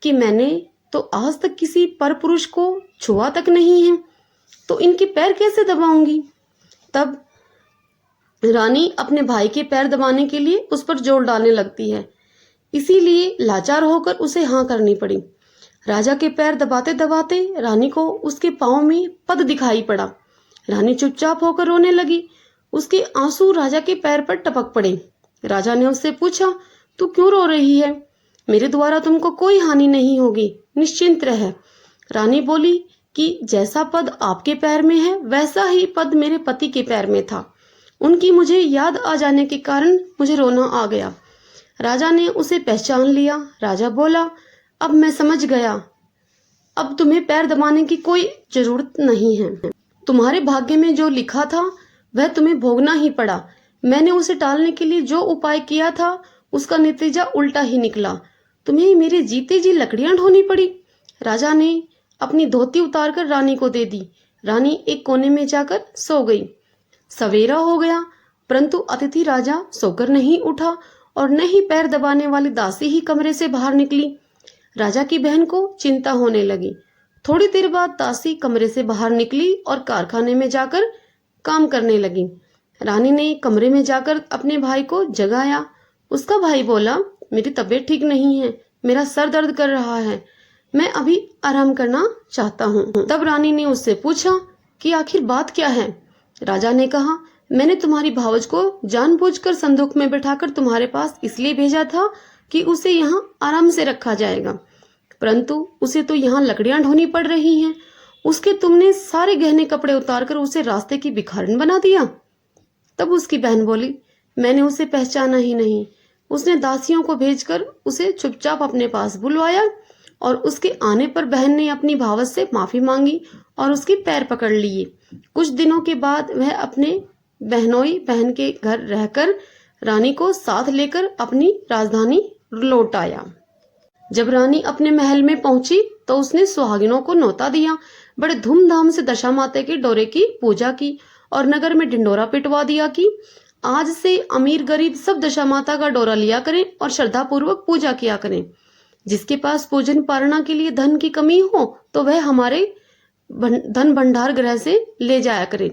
कि मैंने तो आज तक किसी पर पुरुष को छुआ तक नहीं है, तो इनके पैर कैसे दबाऊंगी। तब रानी अपने भाई के पैर दबाने के लिए उस पर जोर डालने लगती है, इसीलिए लाचार होकर उसे हाँ करनी पड़ी। राजा के पैर दबाते दबाते रानी को उसके पांव में पद दिखाई पड़ा। रानी चुपचाप होकर रोने लगी। उसके आंसू राजा के पैर पर टपक पड़े। राजा ने उससे पूछा, तू क्यों रो रही है? मेरे द्वारा तुमको कोई हानि नहीं होगी, निश्चिंत रह। रानी बोली कि जैसा पद आपके पैर में है वैसा ही पद मेरे पति के पैर में था। उनकी मुझे याद आ जाने के कारण मुझे रोना आ गया। राजा ने उसे पहचान लिया। राजा बोला, अब मैं समझ गया, अब तुम्हें पैर दबाने की कोई जरूरत नहीं है। तुम्हारे भाग्य में जो लिखा था वह तुम्हें भोगना ही पड़ा। मैंने उसे टालने के लिए जो उपाय किया था उसका नतीजा उल्टा ही निकला। तुम्हें मेरे जीते जी लकड़ियां ढोनी पड़ी। राजा ने अपनी धोती उतारकर रानी को दे दी। रानी एक कोने में जाकर सो गई। सवेरा हो गया, परंतु अतिथि राजा सोकर नहीं उठा और न ही पैर दबाने वाली दासी ही कमरे से बाहर निकली। राजा की बहन को चिंता होने लगी। थोड़ी देर बाद दासी कमरे से बाहर निकली और कारखाने में जाकर काम करने लगी। रानी ने कमरे में जाकर अपने भाई को जगाया। उसका भाई बोला, मेरी तबीयत ठीक नहीं है, मेरा सर दर्द कर रहा है, मैं अभी आराम करना चाहता हूँ। तब रानी ने उससे पूछा कि आखिर बात क्या है। राजा ने कहा, मैंने तुम्हारी भावज को जानबूझकर संदूक में बिठाकर तुम्हारे पास इसलिए भेजा था कि उसे यहाँ आराम से रखा जाएगा, परंतु उसे तो यहाँ लकड़ियां ढोनी पड़ रही हैं। उसके तुमने सारे गहने कपड़े उतारकर उसे रास्ते की भिखारिन बना दिया। तब उसकी बहन बोली, मैंने उसे पहचाना ही नहीं। उसने दासियों को भेजकर उसे चुपचाप अपने पास बुलवाया और उसके आने पर बहन ने अपनी भावज से माफी मांगी और उसके पैर पकड़ लिए। कुछ दिनों के बाद वह अपने बहनोई बहन के घर रहकर रानी को साथ लेकर अपनी राजधानी लौट आया। जब रानी अपने महल में पहुंची तो उसने सुहागिनों को न्योता दिया। बड़े धूमधाम से दशा माता के डोरे की पूजा की और नगर में ढिंडोरा पिटवा दिया कि आज से अमीर गरीब सब दशा माता का डोरा लिया करें और श्रद्धा पूर्वक पूजा किया करें। जिसके पास पूजन पारणा के लिए धन की कमी हो तो वह हमारे धन भंडार गृह से ले जाया करे।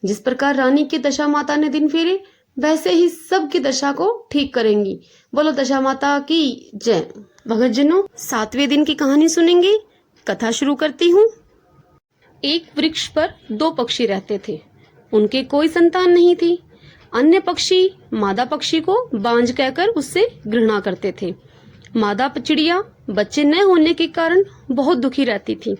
जिस प्रकार रानी की दशा माता ने दिन फेरे वैसे ही सबकी दशा को ठीक करेंगी। बोलो दशा माता की जय। भगतजनों, 7वें दिन की कहानी सुनेंगे। कथा शुरू करती हूँ। एक वृक्ष पर 2 पक्षी रहते थे। उनके कोई संतान नहीं थी। अन्य पक्षी मादा पक्षी को बांझ कहकर उससे घृणा करते थे। मादा चिड़िया बच्चे न होने के कारण बहुत दुखी रहती थी।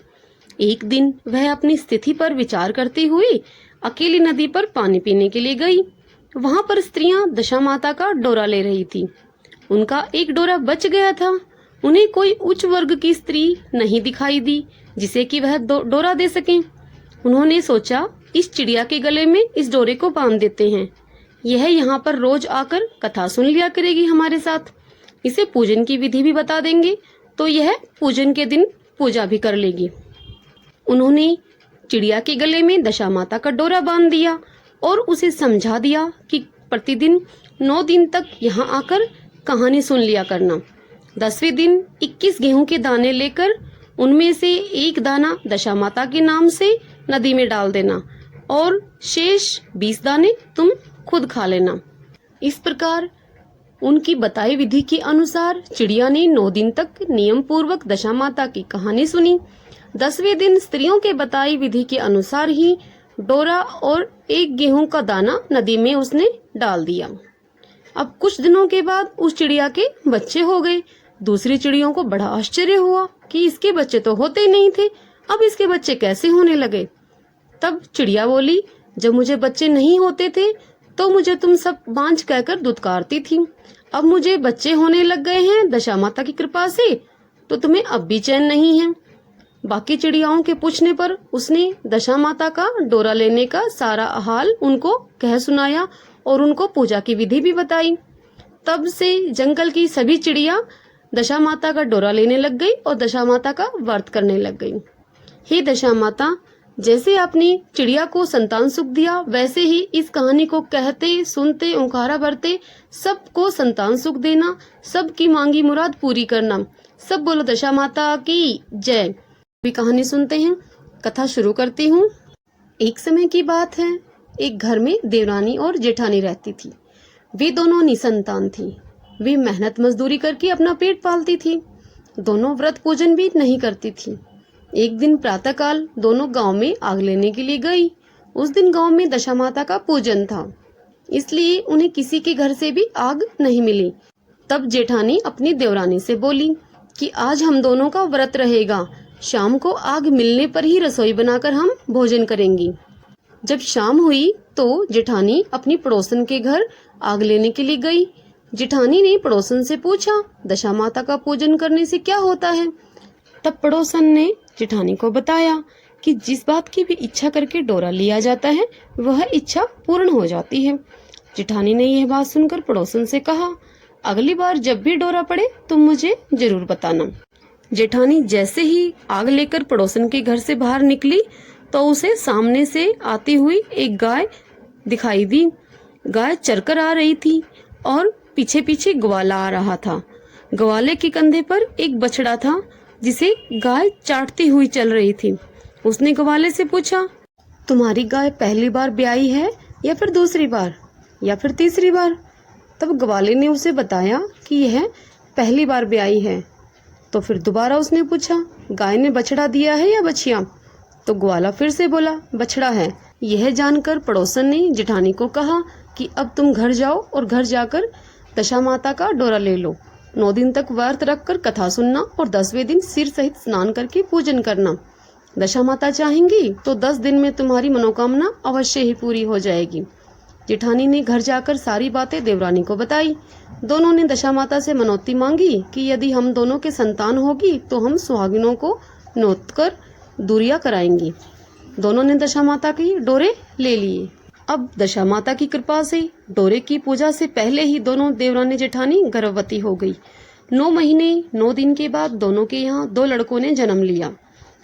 एक दिन वह अपनी स्थिति पर विचार करते हुए अकेली नदी पर पानी पीने के लिए गई। वहां पर स्त्रियां दशा माता का डोरा ले रही थी। उनका एक डोरा बच गया था। उन्हें कोई उच्च वर्ग की स्त्री नहीं दिखाई दी जिसे कि वह डोरा दे सकें। उन्होंने सोचा, इस चिड़िया के गले में इस डोरे को बांध देते हैं। यह यहाँ पर रोज आकर कथा सुन लिया करेगी हमारे साथ। इसे पूजन की विधि भी बता देंगे तो यह पूजन के दिन पूजा भी कर लेगी। उन्होंने चिड़िया के गले में दशा माता का डोरा बांध दिया और उसे समझा दिया कि प्रतिदिन 9 दिन तक यहाँ आकर कहानी सुन लिया करना। 10वें दिन 21 गेहूं के दाने लेकर उनमें से एक दाना दशा माता के नाम से नदी में डाल देना और शेष 20 दाने तुम खुद खा लेना। इस प्रकार उनकी बताई विधि के अनुसार चिड़िया ने 9 दिन तक नियम पूर्वक दशा माता की कहानी सुनी। 10वें दिन स्त्रियों के बताई विधि के अनुसार ही डोरा और एक गेहूं का दाना नदी में उसने डाल दिया। अब कुछ दिनों के बाद उस चिड़िया के बच्चे हो गए। दूसरी चिड़ियों को बड़ा आश्चर्य हुआ कि इसके बच्चे तो होते ही नहीं थे, अब इसके बच्चे कैसे होने लगे। तब चिड़िया बोली, जब मुझे बच्चे नहीं होते थे तो मुझे तुम सब बांझ कहकर दुत्कारती थी। अब मुझे बच्चे होने लग गए हैं दशा माता की कृपा से, तो तुम्हें अब भी चैन नहीं है। बाकी चिड़ियाओं के पूछने पर उसने दशा माता का डोरा लेने का सारा हाल उनको कह सुनाया और उनको पूजा की विधि भी बताई। तब से जंगल की सभी चिड़िया दशा माता का डोरा लेने लग गई और दशा माता का व्रत करने लग गई। हे दशा माता, जैसे आपने चिड़िया को संतान सुख दिया वैसे ही इस कहानी को कहते सुनते ओंकारा भरते सबको संतान सुख देना, सबकी मांगी मुराद पूरी करना। सब बोलो दशा माता की जय। भी कहानी सुनते हैं। कथा शुरू करती हूँ। एक समय की बात है, एक घर में देवरानी और जेठानी रहती थी। वे दोनों निसंतान थी। वे मेहनत मजदूरी करके अपना पेट पालती थी। दोनों व्रत पूजन भी नहीं करती थी। एक दिन प्रातःकाल दोनों गांव में आग लेने के लिए गई। उस दिन गांव में दशा माता का पूजन था, इसलिए उन्हें किसी के घर से भी आग नहीं मिली। तब जेठानी अपनी देवरानी से बोली कि आज हम दोनों का व्रत रहेगा, शाम को आग मिलने पर ही रसोई बनाकर हम भोजन करेंगी। जब शाम हुई तो जेठानी अपनी पड़ोसन के घर आग लेने के लिए गई। जेठानी ने पड़ोसन से पूछा, दशा माता का पूजन करने से क्या होता है? तब पड़ोसन ने जेठानी को बताया कि जिस बात की भी इच्छा करके डोरा लिया जाता है वह इच्छा पूर्ण हो जाती है। जेठानी ने यह बात सुनकर पड़ोसन से कहा, अगली बार जब भी डोरा पड़े तुम मुझे जरूर बताना। जेठानी जैसे ही आग लेकर पड़ोसन के घर से बाहर निकली तो उसे सामने से आती हुई एक गाय दिखाई दी। गाय चरकर आ रही थी और पीछे पीछे ग्वाला आ रहा था। ग्वाले के कंधे पर एक बछड़ा था जिसे गाय चाटती हुई चल रही थी। उसने ग्वाले से पूछा, तुम्हारी गाय पहली बार ब्याई है या फिर दूसरी बार या फिर तीसरी बार? तब ग्वाले ने उसे बताया कि यह पहली बार ब्याई है। तो फिर दोबारा उसने पूछा, गाय ने बछड़ा दिया है या बछिया? तो ग्वाला फिर से बोला, बछड़ा है। यह जानकर पड़ोसन ने जेठानी को कहा कि अब तुम घर जाओ और घर जाकर दशा माता का डोरा ले लो। 9 दिन तक व्रत रखकर कथा सुनना और 10वें दिन सिर सहित स्नान करके पूजन करना। दशा माता चाहेंगी तो 10 दिन में तुम्हारी मनोकामना अवश्य ही पूरी हो जाएगी। जेठानी ने घर जाकर सारी बातें देवरानी को बताई। दोनों ने दशा माता से मनौती मांगी कि यदि हम दोनों के संतान होगी तो हम सुहागिनों को नोत कर दूरिया कराएंगी। दोनों ने दशा माता के डोरे ले लिए। अब दशा माता की कृपा से डोरे की पूजा से पहले ही दोनों देवरानी जेठानी गर्भवती हो गई। 9 महीने 9 दिन के बाद दोनों के यहाँ 2 लड़कों ने जन्म लिया।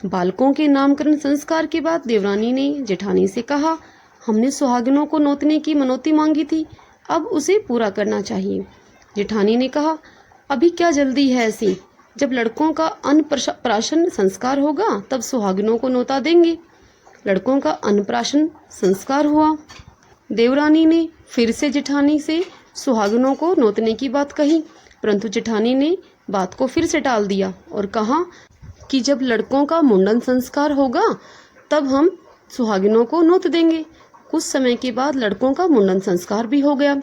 बालकों के नामकरण संस्कार के बाद देवरानी ने जेठानी से कहा, हमने सुहागिनों को नोतने की मनौती मांगी थी, अब उसे पूरा करना चाहिए। जेठानी ने कहा, अभी क्या जल्दी है ऐसी? जब लड़कों का अन्नप्राशन संस्कार होगा तब सुहागिनों को नोता देंगे। लड़कों का अन्नप्राशन संस्कार हुआ। देवरानी ने फिर से जेठानी से सुहागिनों को नोतने की बात कही, परंतु जेठानी ने बात को फिर से टाल दिया और कहा कि जब लड़कों का मुंडन संस्कार होगा तब हम सुहागिनों को नोत देंगे। कुछ समय के बाद लड़कों का मुंडन संस्कार भी हो गया।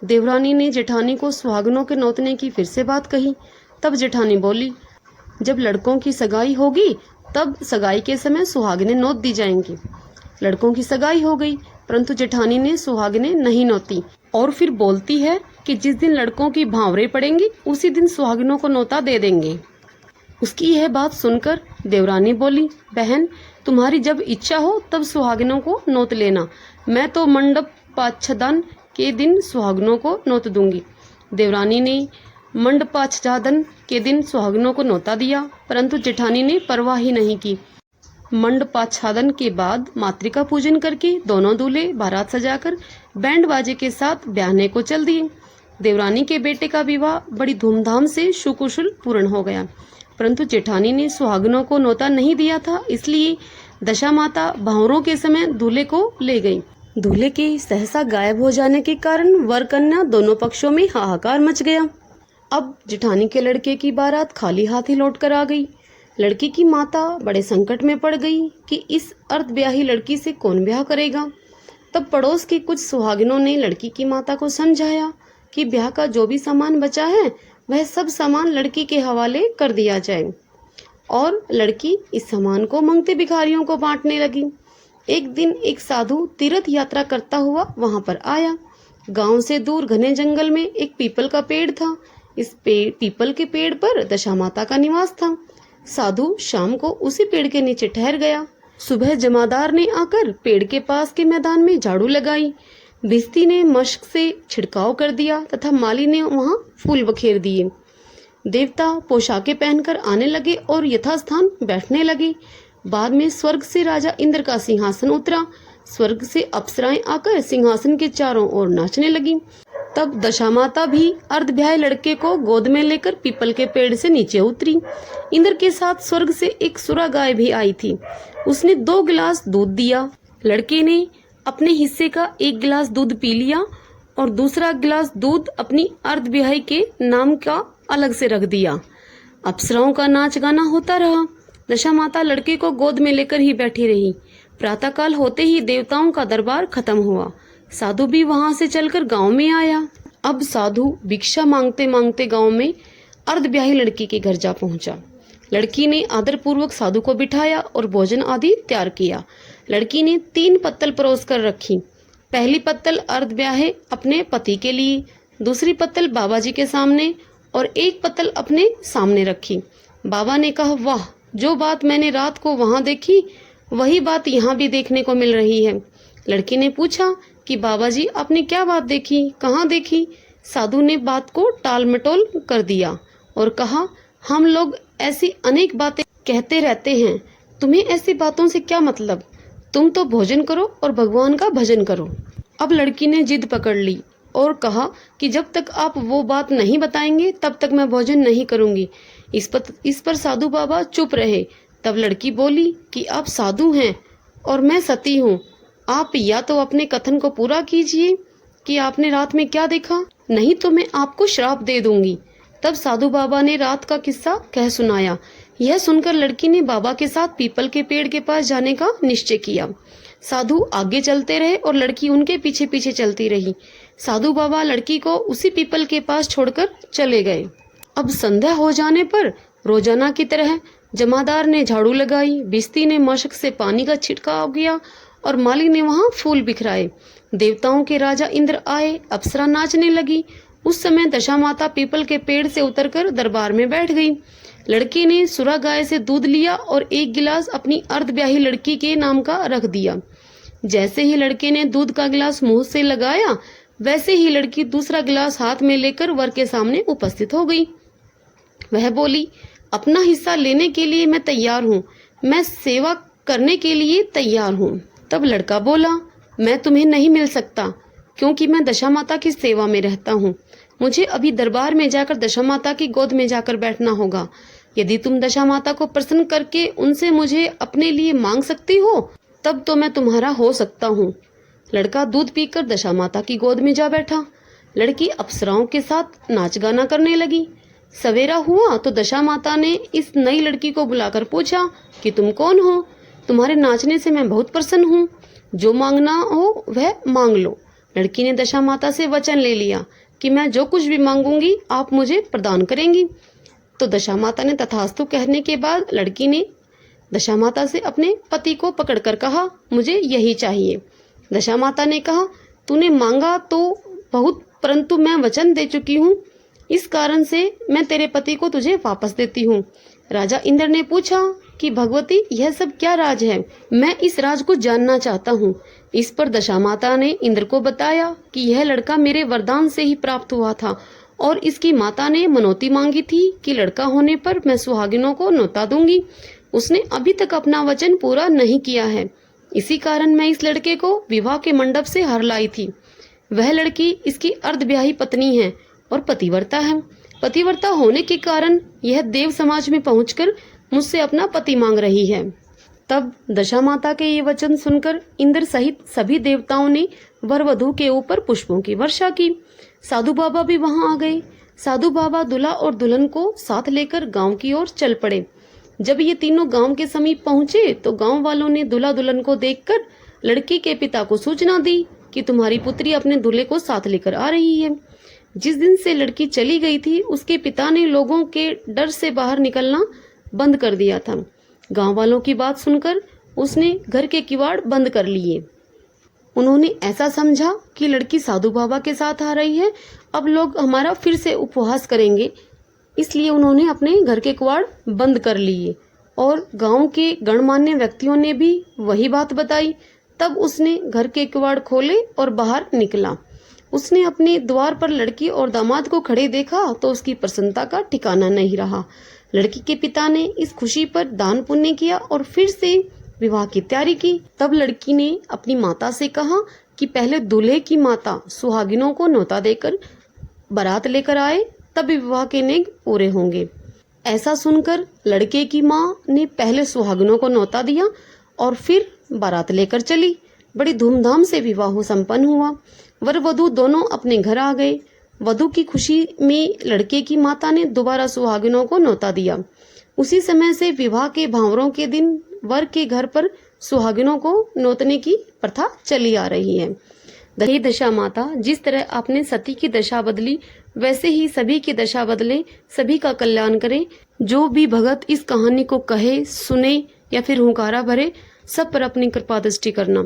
देवरानी ने जेठानी को सुहागिनों के नोतने की फिर से बात कही। तब जेठानी बोली, जब लड़कों की सगाई होगी तब सगाई के समय सुहागिनें नोत दी जाएंगी। लड़कों की सगाई हो गई, परंतु जेठानी ने सुहागिनें नहीं नोती और फिर बोलती है कि जिस दिन लड़कों की भांवरें पड़ेंगी उसी दिन सुहागिनों को नोता दे देंगे। उसकी यह बात सुनकर देवरानी बोली, बहन तुम्हारी जब इच्छा हो तब सुहागिनों को नोत लेना, मैं तो मंडप पाच्छादन के दिन सुहागिनों को नोत दूंगी। देवरानी ने मंडपाच्छादन के दिन सुहागिनों को नोता दिया, परंतु जेठानी ने परवाह ही नहीं की। मंडपाच्छादन के बाद मातृका पूजन करके दोनों दूल्हे बारात सजाकर बैंड बाजे के साथ ब्याहने को चल दिए। देवरानी के बेटे का विवाह बड़ी धूमधाम से सुकुशल पूर्ण हो गया, परंतु जेठानी ने सुहागिनों को नोता नहीं दिया था, इसलिए दशा माता भांवरों के समय दूल्हे को ले गई। दूल्हे के सहसा गायब हो जाने के कारण वर कन्या दोनों पक्षों में हाहाकार मच गया। अब जेठानी के लड़के की बारात खाली हाथ ही लौट कर आ गई। लड़की की माता बड़े संकट में पड़ गई कि इस अर्धब्याही लड़की से कौन ब्याह करेगा। तब पड़ोस की कुछ सुहागिनों ने लड़की की माता को समझाया कि ब्याह का जो भी सामान बचा है वह सब सामान लड़की के हवाले कर दिया जाए, और लड़की इस सामान को मांगते भिखारियों को बांटने लगी। एक दिन एक साधु तीर्थ यात्रा करता हुआ वहां पर आया। गांव से दूर घने जंगल में एक पीपल का पेड़ था। इस पीपल के पेड़ पर दशा माता का निवास था। साधु शाम को उसी पेड़ के नीचे ठहर गया। सुबह जमादार ने आकर पेड़ के पास के मैदान में झाड़ू लगाई। भिस्ती ने मशक से छिड़काव कर दिया तथा माली ने वहां फूल बखेर दिए। देवता पोशाकें पहनकर आने लगे और यथास्थान बैठने लगे। बाद में स्वर्ग से राजा इंद्र का सिंहासन उतरा। स्वर्ग से अप्सराएं आकर सिंहासन के चारों ओर नाचने लगी। तब दशा माता भी अर्धब्याहे लड़के को गोद में लेकर पीपल के पेड़ से नीचे उतरी। इंद्र के साथ स्वर्ग से एक सुरा गाय भी आई थी। उसने 2 गिलास दूध दिया। लड़के ने अपने हिस्से का 1 गिलास दूध पी लिया और दूसरा गिलास दूध अपनी अर्धब्याही के नाम का अलग से रख दिया। अप्सराओं का नाच गाना होता रहा। दशा माता लड़के को गोद में लेकर ही बैठी रही। प्रातःकाल होते ही देवताओं का दरबार खत्म हुआ। साधु भी वहां से चलकर गांव में आया। अब साधु भिक्षा मांगते मांगते गांव में अर्धब्याही लड़की के घर जा पहुंचा। लड़की ने आदरपूर्वक साधु को बिठाया और भोजन आदि तैयार किया। लड़की ने 3 पत्तल परोस कर रखी। पहली पत्तल अर्धब्याहे अपने पति के लिए, दूसरी पत्तल बाबा जी के सामने और एक पत्तल अपने सामने रखी। बाबा ने कहा, वाह, जो बात मैंने रात को वहां देखी वही बात यहाँ भी देखने को मिल रही है। लड़की ने पूछा कि बाबा जी, आपने क्या बात देखी, कहाँ देखी? साधु ने बात को टाल मटोल कर दिया और कहा, हम लोग ऐसी अनेक बातें कहते रहते हैं, तुम्हें ऐसी बातों से क्या मतलब? तुम तो भोजन करो और भगवान का भजन करो। अब लड़की ने जिद पकड़ ली और कहा कि जब तक आप वो बात नहीं बताएंगे तब तक मैं भोजन नहीं करूंगी। इस पर साधु बाबा चुप रहे। तब लड़की बोली कि आप साधु हैं और मैं सती हूँ, आप या तो अपने कथन को पूरा कीजिए कि आपने रात में क्या देखा, नहीं तो मैं आपको श्राप दे दूंगी। तब साधु बाबा ने रात का किस्सा कह सुनाया। यह सुनकर लड़की ने बाबा के साथ पीपल के पेड़ के पास जाने का निश्चय किया। साधु आगे चलते रहे और लड़की उनके पीछे पीछे चलती रही। साधु बाबा लड़की को उसी पीपल के पास छोड़कर चले गए। अब संध्या हो जाने पर रोजाना की तरह जमादार ने झाड़ू लगाई, बिस्ती ने मशक से पानी का छिड़काव किया और माली ने वहां फूल बिखराए। देवताओं के राजा इंद्र आए, अप्सरा नाचने लगी। उस समय दशा माता पीपल के पेड़ से उतरकर दरबार में बैठ गई। लड़की ने सुरा गाय से दूध लिया और एक गिलास अपनी अर्धब्याही लड़की के नाम का रख दिया। जैसे ही लड़के ने दूध का गिलास मुंह से लगाया, वैसे ही लड़की दूसरा गिलास हाथ में लेकर वर के सामने उपस्थित हो गई। वह बोली, अपना हिस्सा लेने के लिए मैं तैयार हूँ, मैं सेवा करने के लिए तैयार हूँ। तब लड़का बोला, मैं तुम्हें नहीं मिल सकता क्योंकि मैं दशा माता की सेवा में रहता हूँ। मुझे अभी दरबार में जाकर दशा माता की गोद में जाकर बैठना होगा। यदि तुम दशा माता को प्रसन्न करके उनसे मुझे अपने लिए मांग सकती हो तब तो मैं तुम्हारा हो सकता हूँ। लड़का दूध पीकर दशा माता की गोद में जा बैठा। लड़की अप्सराओं के साथ नाच गाना करने लगी। सवेरा हुआ तो दशा माता ने इस नई लड़की को बुलाकर पूछा कि तुम कौन हो? तुम्हारे नाचने से मैं बहुत प्रसन्न हूँ, जो मांगना हो वह मांग लो। लड़की ने दशा माता से वचन ले लिया कि मैं जो कुछ भी मांगूंगी आप मुझे प्रदान करेंगी। तो दशा माता ने तथास्तु कहने के बाद लड़की ने दशा माता से अपने पति को पकड़कर कहा, मुझे यही चाहिए। दशा माता ने कहा, तूने मांगा तो बहुत, परंतु मैं वचन दे चुकी हूँ, इस कारण से मैं तेरे पति को तुझे वापस देती हूँ। राजा इंद्र ने पूछा कि भगवती, यह सब क्या राज है? मैं इस राज को जानना चाहता हूँ। इस पर दशा माता ने इंद्र को बताया कि यह लड़का मेरे वरदान से ही प्राप्त हुआ था और इसकी माता ने मनौती मांगी थी कि लड़का होने पर मैं सुहागिनों को न्योता दूंगी। उसने अभी तक अपना वचन पूरा नहीं किया है, इसी कारण मैं इस लड़के को विवाह के मंडप से हर लाई थी। वह लड़की इसकी अर्धब्याही पत्नी है और पतिव्रता है। पतिव्रता होने के कारण यह देव समाज में पहुंचकर मुझसे अपना पति मांग रही है। तब दशा माता के ये वचन सुनकर इंद्र सहित सभी देवताओं ने वर वधू के ऊपर पुष्पों की वर्षा की। साधु बाबा भी वहां आ गए। साधु बाबा दूल्हा और दुल्हन को साथ लेकर गांव की ओर चल पड़े। जब ये तीनों गांव के समीप पहुंचे तो गांव वालों ने दूल्हा दुल्हन को देखकर लड़की के पिता को सूचना दी कि तुम्हारी पुत्री अपने दूल्हे को साथ लेकर आ रही है। जिस दिन से लड़की चली गई थी उसके पिता ने लोगों के डर से बाहर निकलना बंद कर दिया था। गांव वालों की बात सुनकर उसने घर के किवाड़ बंद कर लिए। उन्होंने ऐसा समझा कि लड़की साधु बाबा के साथ आ रही है, अब लोग हमारा फिर से उपवास करेंगे, इसलिए उन्होंने अपने घर के किवाड़ बंद कर लिए और गांव के गणमान्य व्यक्तियों ने भी वही बात बताई। तब उसने घर के किवाड़ खोले और बाहर निकला। उसने अपने द्वार पर लड़की और दामाद को खड़े देखा तो उसकी प्रसन्नता का ठिकाना नहीं रहा। लड़की के पिता ने इस खुशी पर दान पुण्य किया और फिर से विवाह की तैयारी की। तब लड़की ने अपनी माता से कहा कि पहले दूल्हे की माता सुहागिनों को न्योता देकर बारात लेकर आए, तब विवाह के नेग पूरे होंगे। ऐसा सुनकर लड़के की माँ ने पहले सुहागिनों को न्योता दिया और फिर बारात लेकर चली। बड़ी धूमधाम से विवाह संपन्न हुआ। वर वधू दोनों अपने घर आ गए। वधू की खुशी में लड़के की माता ने दोबारा सुहागिनों को न्योता दिया। उसी समय से विवाह के भांवरों के दिन वर के घर पर सुहागिनों को न्योतने की प्रथा चली आ रही है। हे दशा माता, जिस तरह आपने सती की दशा बदली वैसे ही सभी की दशा बदले, सभी का कल्याण करें। जो भी भगत इस कहानी को कहे, सुने या फिर हुंकारा भरे, सब पर अपनी कृपा दृष्टि करना।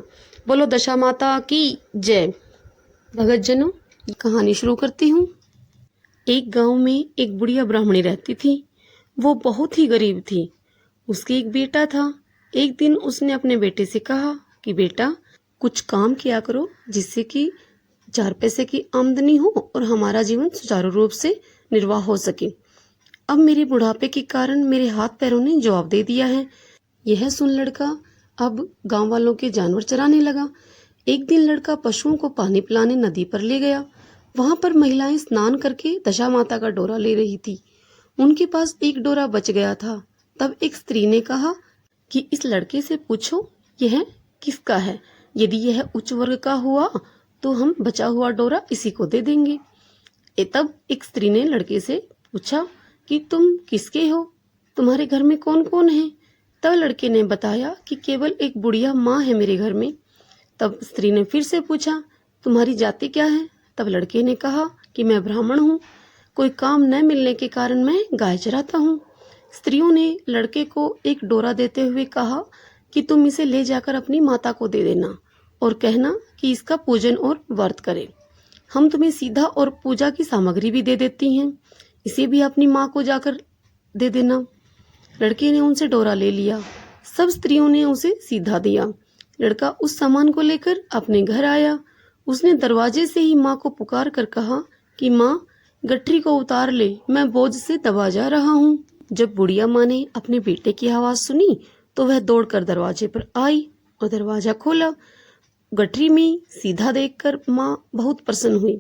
बोलो दशा माता की जय। भगत जनों, कहानी शुरू करती हूँ। एक गांव में एक बुढ़िया ब्राह्मणी रहती थी। वो बहुत ही गरीब थी। उसके एक बेटा था। एक दिन उसने अपने बेटे से कहा कि बेटा, कुछ काम किया करो जिससे कि 4 पैसे की आमदनी हो और हमारा जीवन सुचारू रूप से निर्वाह हो सके। अब मेरे बुढ़ापे के कारण मेरे हाथ पैरों ने जवाब दे दिया है। यह सुन लड़का अब गांव वालों के जानवर चराने लगा। एक दिन लड़का पशुओं को पानी पिलाने नदी पर ले गया। वहां पर महिलाएं स्नान करके दशा माता का डोरा ले रही थी। उनके पास एक डोरा बच गया था। तब एक स्त्री ने कहा कि इस लड़के से पूछो यह किसका है। यदि यह उच्च वर्ग का हुआ तो हम बचा हुआ डोरा इसी को दे देंगे। तब एक स्त्री ने लड़के से पूछा कि तुम किसके हो, तुम्हारे घर में कौन कौन है। तब लड़के ने बताया कि केवल एक बुढ़िया माँ है मेरे घर में। तब स्त्री ने फिर से पूछा, तुम्हारी जाति क्या है। तब लड़के ने कहा कि मैं ब्राह्मण हूँ, कोई काम न मिलने के कारण मैं गाय चराता हूँ। स्त्रियों ने लड़के को एक डोरा देते हुए कहा कि तुम इसे ले जाकर अपनी माता को दे देना और कहना कि इसका पूजन और व्रत करे। हम तुम्हें सीधा और पूजा की सामग्री भी दे देती हैं, इसे भी अपनी माँ को जाकर दे देना। लड़के ने उनसे डोरा ले लिया। सब स्त्रियों ने उसे सीधा दिया। लड़का उस सामान को लेकर अपने घर आया। उसने दरवाजे से ही माँ को पुकार कर कहा कि माँ, गठरी को उतार ले, मैं बोझ से दबा जा रहा हूँ। जब बुढ़िया माँ ने अपने बेटे की आवाज सुनी तो वह दौड़कर दरवाजे पर आई और दरवाजा खोला। गठरी में सीधा देखकर माँ बहुत प्रसन्न हुई।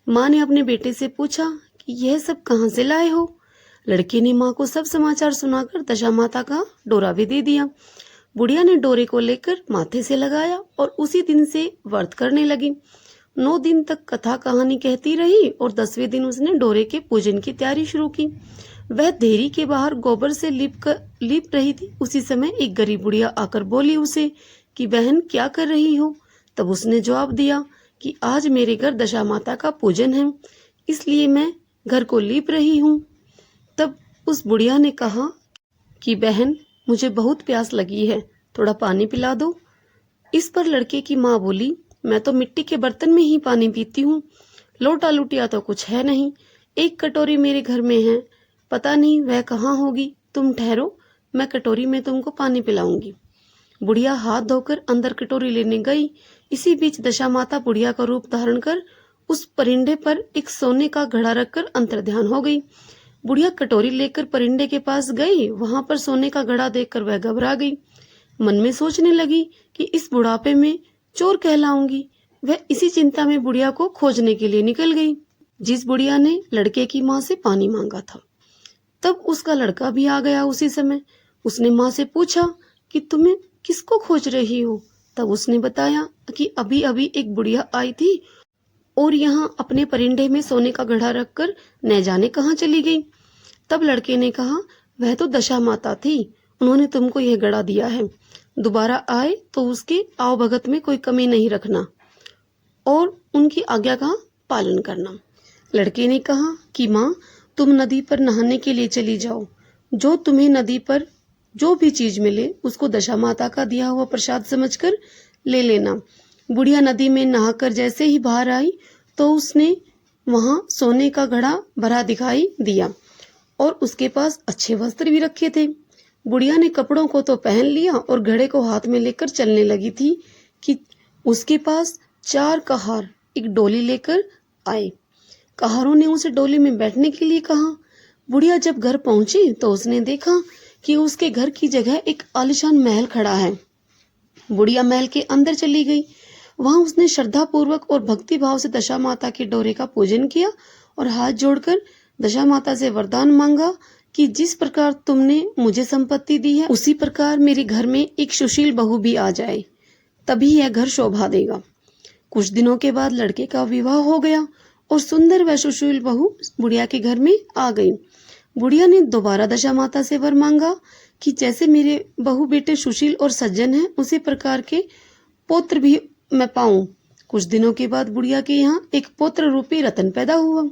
माँ ने अपने बेटे से पूछा कि यह सब कहाँ से लाए हो। लड़के ने माँ को सब समाचार सुनाकर दशा माता का डोरा भी दे दिया। बुढ़िया ने डोरे को लेकर माथे से लगाया और उसी दिन से व्रत करने लगी। 9 दिन तक कथा कहानी कहती रही और 10वें दिन उसने डोरे के पूजन की तैयारी शुरू की। वह देरी के बाहर गोबर से लीप रही थी। उसी समय एक गरीब बुढ़िया आकर बोली उसे कि बहन, क्या कर रही हो। तब उसने जवाब दिया कि आज मेरे घर दशा माता का पूजन है, इसलिए मैं घर को लीप रही हूँ। तब उस बुढ़िया ने कहा कि बहन, मुझे बहुत प्यास लगी है, थोड़ा पानी पिला दो। इस पर लड़के की माँ बोली, मैं तो मिट्टी के बर्तन में ही पानी पीती हूँ, लोटा लुटिया तो कुछ है नहीं। एक कटोरी मेरे घर में है, पता नहीं वह कहाँ होगी। तुम ठहरो, मैं कटोरी में तुमको पानी पिलाऊंगी। बुढ़िया हाथ धोकर अंदर कटोरी लेने गई। इसी बीच दशा माता बुढ़िया का रूप धारण कर उस परिंदे पर एक सोने का घड़ा रखकर अंतर्ध्यान हो गई। बुढ़िया कटोरी लेकर परिंदे के पास गई। वहां पर सोने का घड़ा देखकर वह घबरा गई। मन में सोचने लगी कि इस बुढ़ापे में चोर कहलाऊंगी। वह इसी चिंता में बुढ़िया को खोजने के लिए निकल गई, जिस बुढ़िया ने लड़के की माँ से पानी मांगा था। तब उसका लड़का भी आ गया उसी समय। उसने माँ से पूछा कि तुम्हें किसको खोज रही हो। तब उसने बताया कि अभी अभी एक बुढ़िया आई थी और यहाँ अपने परिंदे में सोने का घड़ा रखकर न जाने कहाँ चली गई। तब लड़के ने कहा, वह तो दशा माता थी, उन्होंने तुमको यह घड़ा दिया है। दोबारा आए तो उसके आओ भगत में कोई कमी नहीं रखना और उनकी आज्ञा का पालन करना। लड़के ने कहा कि माँ, तुम नदी पर नहाने के लिए चली जाओ। जो तुम्हें नदी पर जो भी चीज मिले उसको दशा माता का दिया हुआ प्रसाद समझकर ले लेना। बुढ़िया नदी में नहाकर जैसे ही बाहर आई तो उसने वहां सोने का घड़ा भरा दिखाई दिया और उसके पास अच्छे वस्त्र भी रखे थे। बुढ़िया ने कपड़ों को तो पहन लिया और घड़े को हाथ में लेकर चलने लगी थी कि उसके पास 4 कहार एक डोली लेकर आए। कहारों ने उसे डोली में बैठने के लिए कहा। बुढ़िया जब घर पहुंची तो उसने देखा कि उसके घर की जगह एक आलीशान महल खड़ा है। बुढ़िया महल के अंदर चली गई। वहां उसने श्रद्धा पूर्वक और भक्ति भाव से दशा माता के डोरे का पूजन किया और हाथ जोड़कर दशा माता से वरदान मांगा कि जिस प्रकार तुमने मुझे संपत्ति दी है उसी प्रकार मेरे घर में एक सुशील बहू भी आ जाए, तभी यह घर शोभा देगा। कुछ दिनों के बाद लड़के का विवाह हो गया और सुंदर व सुशील बहू बुढ़िया के घर में आ गई। बुढ़िया ने दोबारा दशा माता से वर मांगा कि जैसे मेरे बहू बेटे सुशील और सज्जन हैं उसी प्रकार के पुत्र भी मैं पाऊं। कुछ दिनों के बाद बुढ़िया के यहाँ एक पुत्र रूपी रतन पैदा हुआ।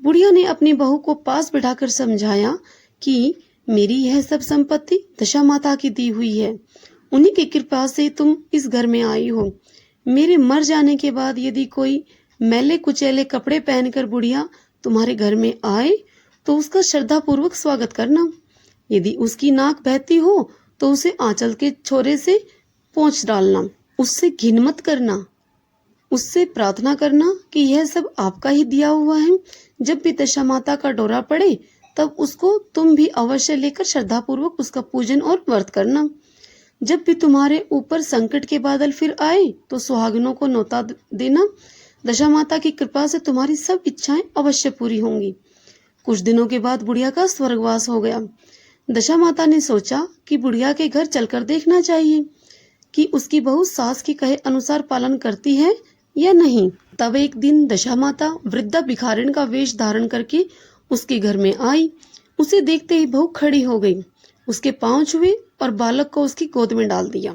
बुढ़िया ने अपनी बहू को पास बिठाकर समझाया कि मेरी यह सब संपत्ति दशा माता की दी हुई है। उन्हीं की कृपा से तुम इस घर में आई हो। मेरे मर जाने के बाद यदि कोई मैले कुचैले कपड़े पहनकर बुढ़िया तुम्हारे घर में आए तो उसका श्रद्धा पूर्वक स्वागत करना। यदि उसकी नाक बहती हो तो उसे आंचल के छोरे से पोंछ डालना। उससे घिन मत करना। उससे प्रार्थना करना कि यह सब आपका ही दिया हुआ है। जब भी दशा माता का दौरा पड़े तब उसको तुम भी अवश्य लेकर श्रद्धा पूर्वक उसका पूजन और व्रत करना। जब भी तुम्हारे ऊपर संकट के बादल फिर आए तो सुहागिनों को न्योता देना। दशा माता की कृपा से तुम्हारी सब इच्छाएं अवश्य पूरी होंगी। कुछ दिनों के बाद बुढ़िया का स्वर्गवास हो गया। दशा माता ने सोचा कि बुढ़िया के घर चलकर देखना चाहिए कि उसकी बहू सास के कहे अनुसार पालन करती है या नहीं। तब एक दिन दशा माता वृद्धा भिखारिन का वेश धारण करके उसके घर में आई। उसे देखते ही बहू खड़ी हो गई, उसके पांव छुए और बालक को उसकी गोद में डाल दिया।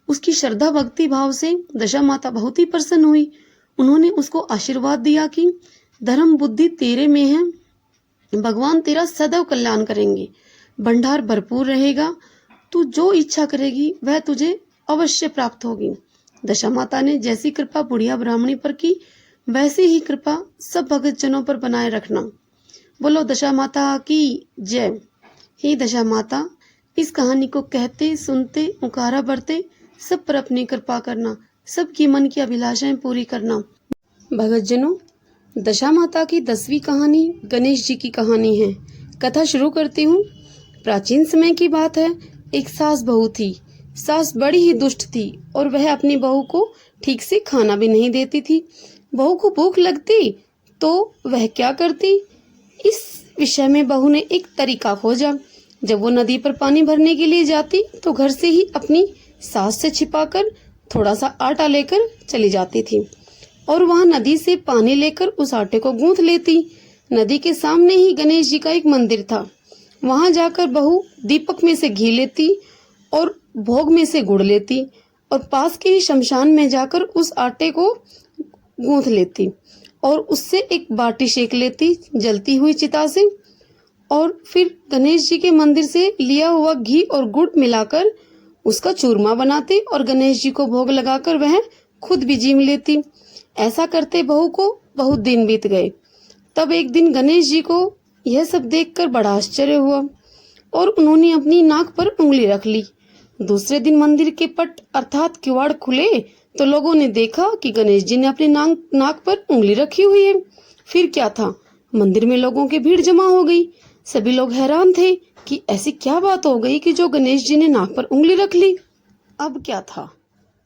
उसकी श्रद्धा भक्ति भाव से दशा माता बहुत ही प्रसन्न हुई। उन्होंने उसको आशीर्वाद दिया कि धर्म बुद्धि तेरे में है, भगवान तेरा सदैव कल्याण करेंगे, भंडार भरपूर रहेगा, तू जो इच्छा करेगी वह तुझे अवश्य प्राप्त होगी। दशा माता ने जैसी कृपा बुढ़िया ब्राह्मणी पर की वैसी ही कृपा सब भगत जनों पर बनाए रखना। बोलो दशा माता की जय। हे दशा माता, इस कहानी को कहते सुनते मुखारा भरते सब पर अपनी कृपा करना, सबकी मन की अभिलाषाएं पूरी करना। भगत जनों, दशा माता की 10वीं कहानी गणेश जी की कहानी है। कथा शुरू करती हूँ। प्राचीन समय की बात है। एक सास बहू थी। सास बड़ी ही दुष्ट थी और वह अपनी बहू को ठीक से खाना भी नहीं देती थी। बहू को भूख लगती तो वह क्या करती, इस विषय में बहू ने एक तरीका खोजा। जब वो नदी पर पानी भरने के लिए जाती तो घर से ही अपनी सास से छिपाकर थोड़ा सा आटा लेकर चली जाती थी और वहां नदी से पानी लेकर उस आटे को गूंथ लेती। नदी के सामने ही गणेश जी का एक मंदिर था। वहां जाकर बहू दीपक में से घी लेती और भोग में से गुड़ लेती और पास के ही शमशान में जाकर उस आटे को गूंथ लेती और उससे एक बाटी सेक लेती जलती हुई चिता से और फिर गणेश जी के मंदिर से लिया हुआ घी और गुड़ मिलाकर उसका चूरमा बनाती और गणेश जी को भोग लगाकर वह खुद भी जीम लेती। ऐसा करते बहू को बहुत दिन बीत गए। तब एक दिन गणेश जी को यह सब देखकर बड़ा आश्चर्य हुआ और उन्होंने अपनी नाक पर उंगली रख ली। दूसरे दिन मंदिर के पट अर्थात किवाड़ खुले तो लोगों ने देखा कि गणेश जी ने अपनी नाक पर उंगली रखी हुई है। फिर क्या था, मंदिर में लोगों की भीड़ जमा हो गई। सभी लोग हैरान थे कि ऐसी क्या बात हो गई कि जो गणेश जी ने नाक पर उंगली रख ली। अब क्या था,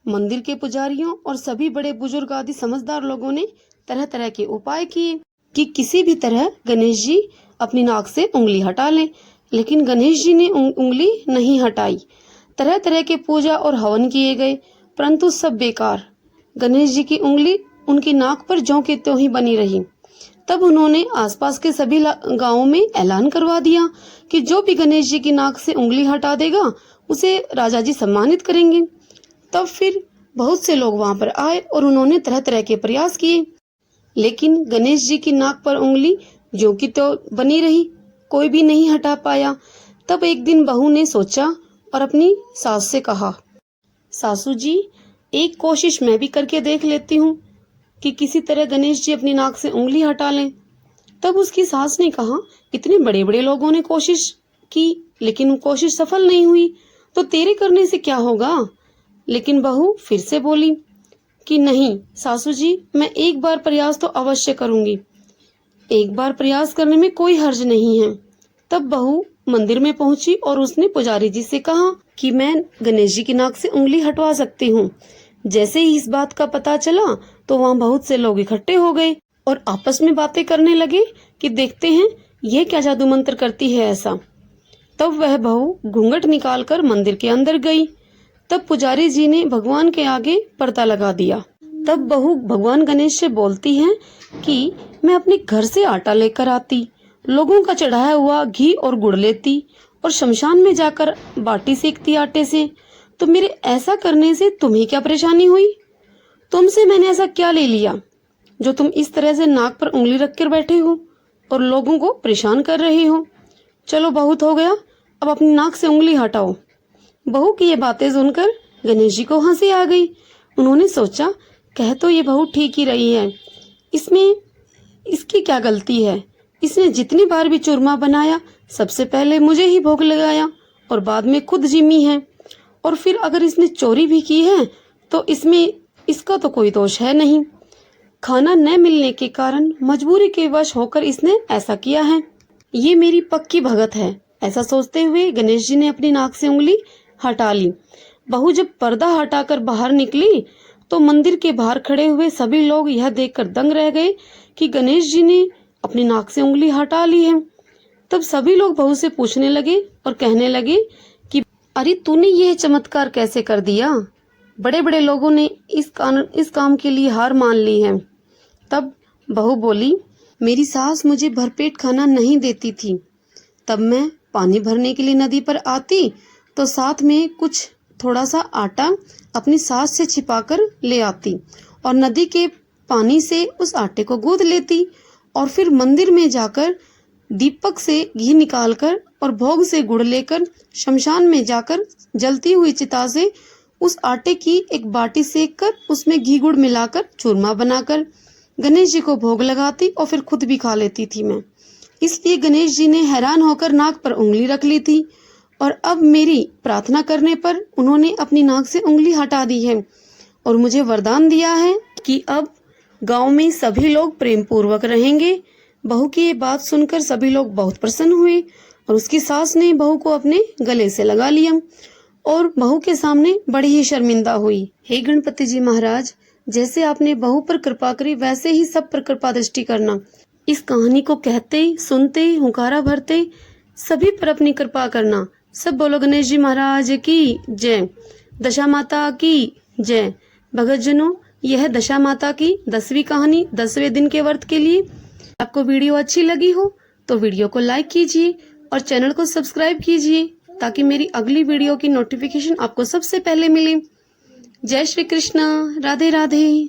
मंदिर के पुजारियों और सभी बड़े बुजुर्ग आदि समझदार लोगों ने तरह तरह के उपाय किए कि किसी भी तरह गणेश जी अपनी नाक से उंगली हटा लें, लेकिन गणेश जी ने उंगली नहीं हटाई। तरह तरह के पूजा और हवन किए गए, परंतु सब बेकार। गणेश जी की उंगली उनकी नाक पर ज्यों की त्यों ही बनी रही। तब उन्होंने आसपास के सभी गांवों में ऐलान करवा दिया कि जो भी गणेश जी की नाक से उंगली हटा देगा उसे राजा जी सम्मानित करेंगे। तब फिर बहुत से लोग वहां पर आए और उन्होंने तरह तरह के प्रयास किए, लेकिन गणेश जी की नाक पर उंगली ज्यों की त्यों बनी रही, कोई भी नहीं हटा पाया। तब एक दिन बहू ने सोचा और अपनी सास से कहा, सासू जी, एक कोशिश मैं भी करके देख लेती हूँ कि किसी तरह गणेश जी अपनी नाक से उंगली हटा लें। तब उसकी सास ने कहा, इतने बड़े बड़े लोगों ने कोशिश की लेकिन कोशिश सफल नहीं हुई, तो तेरे करने से क्या होगा। लेकिन बहू फिर से बोली कि नहीं सासू जी, मैं एक बार प्रयास तो अवश्य करूंगी, एक बार प्रयास करने में कोई हर्ज नहीं है। तब बहू मंदिर में पहुंची और उसने पुजारी जी से कहा कि मैं गणेश जी की नाक से उंगली हटवा सकती हूँ। जैसे ही इस बात का पता चला तो वहाँ बहुत से लोग इकट्ठे हो गए और आपस में बातें करने लगे कि देखते हैं यह क्या जादू मंत्र करती है ऐसा। तब वह बहू घूंघट निकालकर मंदिर के अंदर गई। तब पुजारी जी ने भगवान के आगे पर्दा लगा दिया। तब बहू भगवान गणेश से बोलती है कि मैं अपने घर से आटा लेकर आती, लोगों का चढ़ाया हुआ घी और गुड़ लेती और शमशान में जाकर बाटी सेकती आटे से, तो मेरे ऐसा करने से तुम्हें क्या परेशानी हुई। तुमसे मैंने ऐसा क्या ले लिया जो तुम इस तरह से नाक पर उंगली रख कर बैठे हो और लोगों को परेशान कर रहे हो। चलो बहुत हो गया, अब अपनी नाक से उंगली हटाओ। बहू की ये बातें सुनकर गणेश जी को हंसी आ गई। उन्होंने सोचा, कह तो ये बहू ठीक ही रही है, इसमें इसकी क्या गलती है। इसने जितनी बार भी चूरमा बनाया सबसे पहले मुझे ही भोग लगाया और बाद में खुद जिम्मी है। और फिर अगर इसने चोरी भी की है तो इसमें इसका तो कोई दोष है नहीं। खाना न मिलने के कारण मजबूरी के वश होकर इसने ऐसा किया है। ये मेरी पक्की भगत है। ऐसा सोचते हुए गणेश जी ने अपनी नाक से उंगली हटा ली। बहू जब पर्दा हटाकर बाहर निकली तो मंदिर के बाहर खड़े हुए सभी लोग यह देखकर दंग रह गए कि गणेश जी ने अपनी नाक से उंगली हटा ली है। तब सभी लोग बहू से पूछने लगे और कहने लगे कि अरे तूने यह चमत्कार कैसे कर दिया। बड़े बड़े लोगों ने इस काम के लिए हार मान ली है। तब बहू बोली, मेरी सास मुझे भरपेट खाना नहीं देती थी। तब मैं पानी भरने के लिए नदी पर आती तो साथ में कुछ थोड़ा सा आटा अपनी सास से छिपाकर ले आती और नदी के पानी से उस आटे को गूंथ लेती और फिर मंदिर में जाकर दीपक से घी निकालकर और भोग से गुड़ लेकर शमशान में जाकर जलती हुई चिता से उस आटे की एक बाटी सेक कर उसमें घी गुड़ मिलाकर चूरमा बनाकर गणेश जी को भोग लगाती और फिर खुद भी खा लेती थी मैं। इसलिए गणेश जी ने हैरान होकर नाक पर उंगली रख ली थी और अब मेरी प्रार्थना करने पर उन्होंने अपनी नाक से उंगली हटा दी है और मुझे वरदान दिया है कि अब गांव में सभी लोग प्रेम पूर्वक रहेंगे। बहू की ये बात सुनकर सभी लोग बहुत प्रसन्न हुए और उसकी सास ने बहू को अपने गले से लगा लिया और बहू के सामने बड़ी ही शर्मिंदा हुई। हे गणपति जी महाराज, जैसे आपने बहू पर कृपा करी वैसे ही सब पर कृपा दृष्टि करना। इस कहानी को कहते, सुनते, हुंकारा भरते सभी पर अपनी कृपा करना। सब बोलो गणेश जी महाराज की जय, दशा माता की जय। भगतजनों, यह दशा माता की 10वीं कहानी 10वें दिन के व्रत के लिए। आपको वीडियो अच्छी लगी हो तो वीडियो को लाइक कीजिए और चैनल को सब्सक्राइब कीजिए ताकि मेरी अगली वीडियो की नोटिफिकेशन आपको सबसे पहले मिले। जय श्री कृष्णा, राधे राधे।